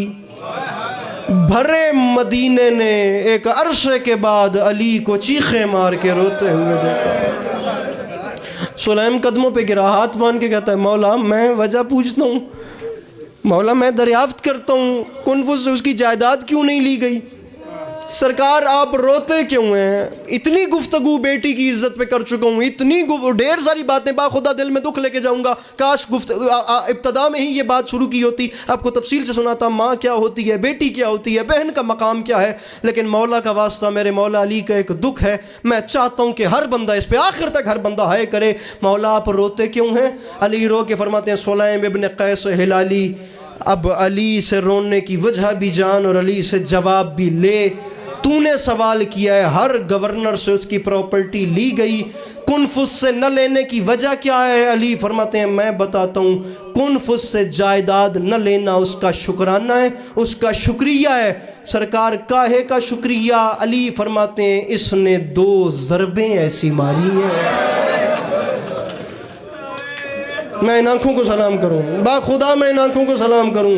بھرے مدینے نے ایک عرصے کے بعد علی کو چیخیں مار کے روتے ہوئے دیکھا. سلیم قدموں پہ گرا, ہاتھ مان کے کہتا ہے مولا میں وجہ پوچھتا ہوں, مولا میں دریافت کرتا ہوں کنفذ سے اس کی جائیداد کیوں نہیں لی گئی. سرکار آپ روتے کیوں ہیں؟ اتنی گفتگو بیٹی کی عزت پہ کر چکا ہوں, اتنی ڈھیر ساری باتیں, باخدا دل میں دکھ لے کے جاؤں گا. کاش ابتدا میں ہی یہ بات شروع کی ہوتی, آپ کو تفصیل سے سناتا ماں کیا ہوتی ہے, بیٹی کیا ہوتی ہے, بہن کا مقام کیا ہے. لیکن مولا کا واسطہ میرے مولا علی کا ایک دکھ ہے, میں چاہتا ہوں کہ ہر بندہ اس پہ آخر تک ہر بندہ ہائے کرے. مولا آپ روتے کیوں ہیں؟ علی رو کے فرماتے ہیں سلیم ابن قیس ہلالی, اب علی سے رونے کی وجہ بھی جان اور علی سے جواب بھی لے. تو نے سوال کیا ہے ہر گورنر سے اس کی پراپرٹی لی گئی, کنفذ سے نہ لینے کی وجہ کیا ہے؟ علی فرماتے ہیں میں بتاتا ہوں, کنفذ سے جائیداد نہ لینا اس کا شکرانہ ہے, اس کا شکریہ ہے. سرکار کاہے کا شکریہ؟ علی فرماتے ہیں اس نے 2 ضربیں ایسی ماری ہیں. میں ان آنکھوں کو سلام کروں, باخدا میں ان آنکھوں کو سلام کروں.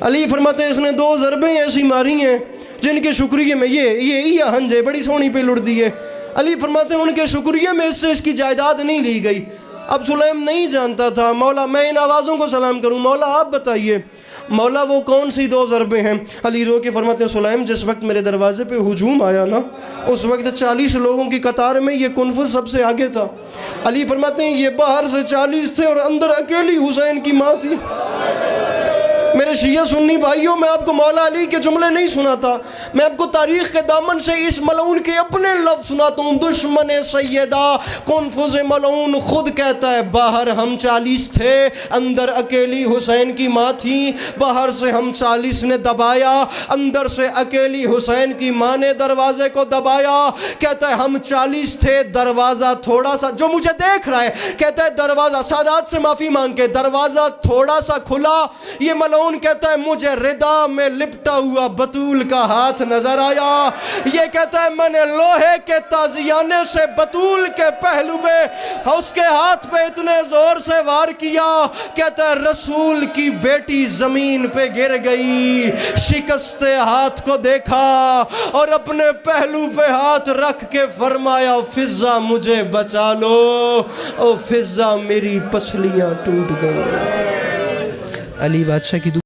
علی فرماتے ہیں اس نے 2 ضربیں ایسی ماری ہیں جن کے شکریہ میں یہ ہنج ہے, بڑی سونی پہ لڑ دی ہے. علی فرماتے ہیں ان کے شکریہ میں اس سے اس کی جائیداد نہیں لی گئی. اب سلیم نہیں جانتا تھا. مولا میں ان آوازوں کو سلام کروں, مولا آپ بتائیے مولا وہ کون سی 2 ضربیں ہیں؟ علی رو کے فرماتے ہیں سلیم جس وقت میرے دروازے پہ ہجوم آیا نا, اس وقت 40 لوگوں کی قطار میں یہ کنفذ سب سے آگے تھا. علی فرماتے ہیں یہ باہر سے 40 تھے اور اندر اکیلی حسین کی ماں تھی. میرے شیعہ سنی بھائیوں, میں آپ کو مولا علی کے جملے نہیں سناتا, میں آپ کو تاریخ کے دامن سے اس ملعون کے اپنے لفظ سناتا ہوں. دشمن سیدہ کنفذ ملعون خود کہتا ہے باہر ہم 40 تھے, اندر اکیلی حسین کی ماں تھی. باہر سے ہم 40 نے دبایا, اندر سے اکیلی حسین کی ماں نے دروازے کو دبایا. کہتا ہے ہم 40 تھے, دروازہ تھوڑا سا, جو مجھے دیکھ رہا ہے کہتا ہے دروازہ, سادات سے معافی مانگ کے, دروازہ تھوڑا سا کھلا. یہ ملعون فرعون کہتا ہے مجھے ردا میں لپٹا ہوا بطول کا ہاتھ نظر آیا. یہ کہتا ہے میں نے لوہے کے تازیانے سے بطول کے پہلو میں اس کے ہاتھ پہ اتنے زور سے وار کیا. کہتا ہے رسول کی بیٹی زمین پہ گر گئی. شکستے ہاتھ کو دیکھا اور اپنے پہلو پہ ہاتھ رکھ کے فرمایا فضہ مجھے بچا لو. او فضہ میری پسلیاں ٹوٹ گئی. علی بادشاہ کی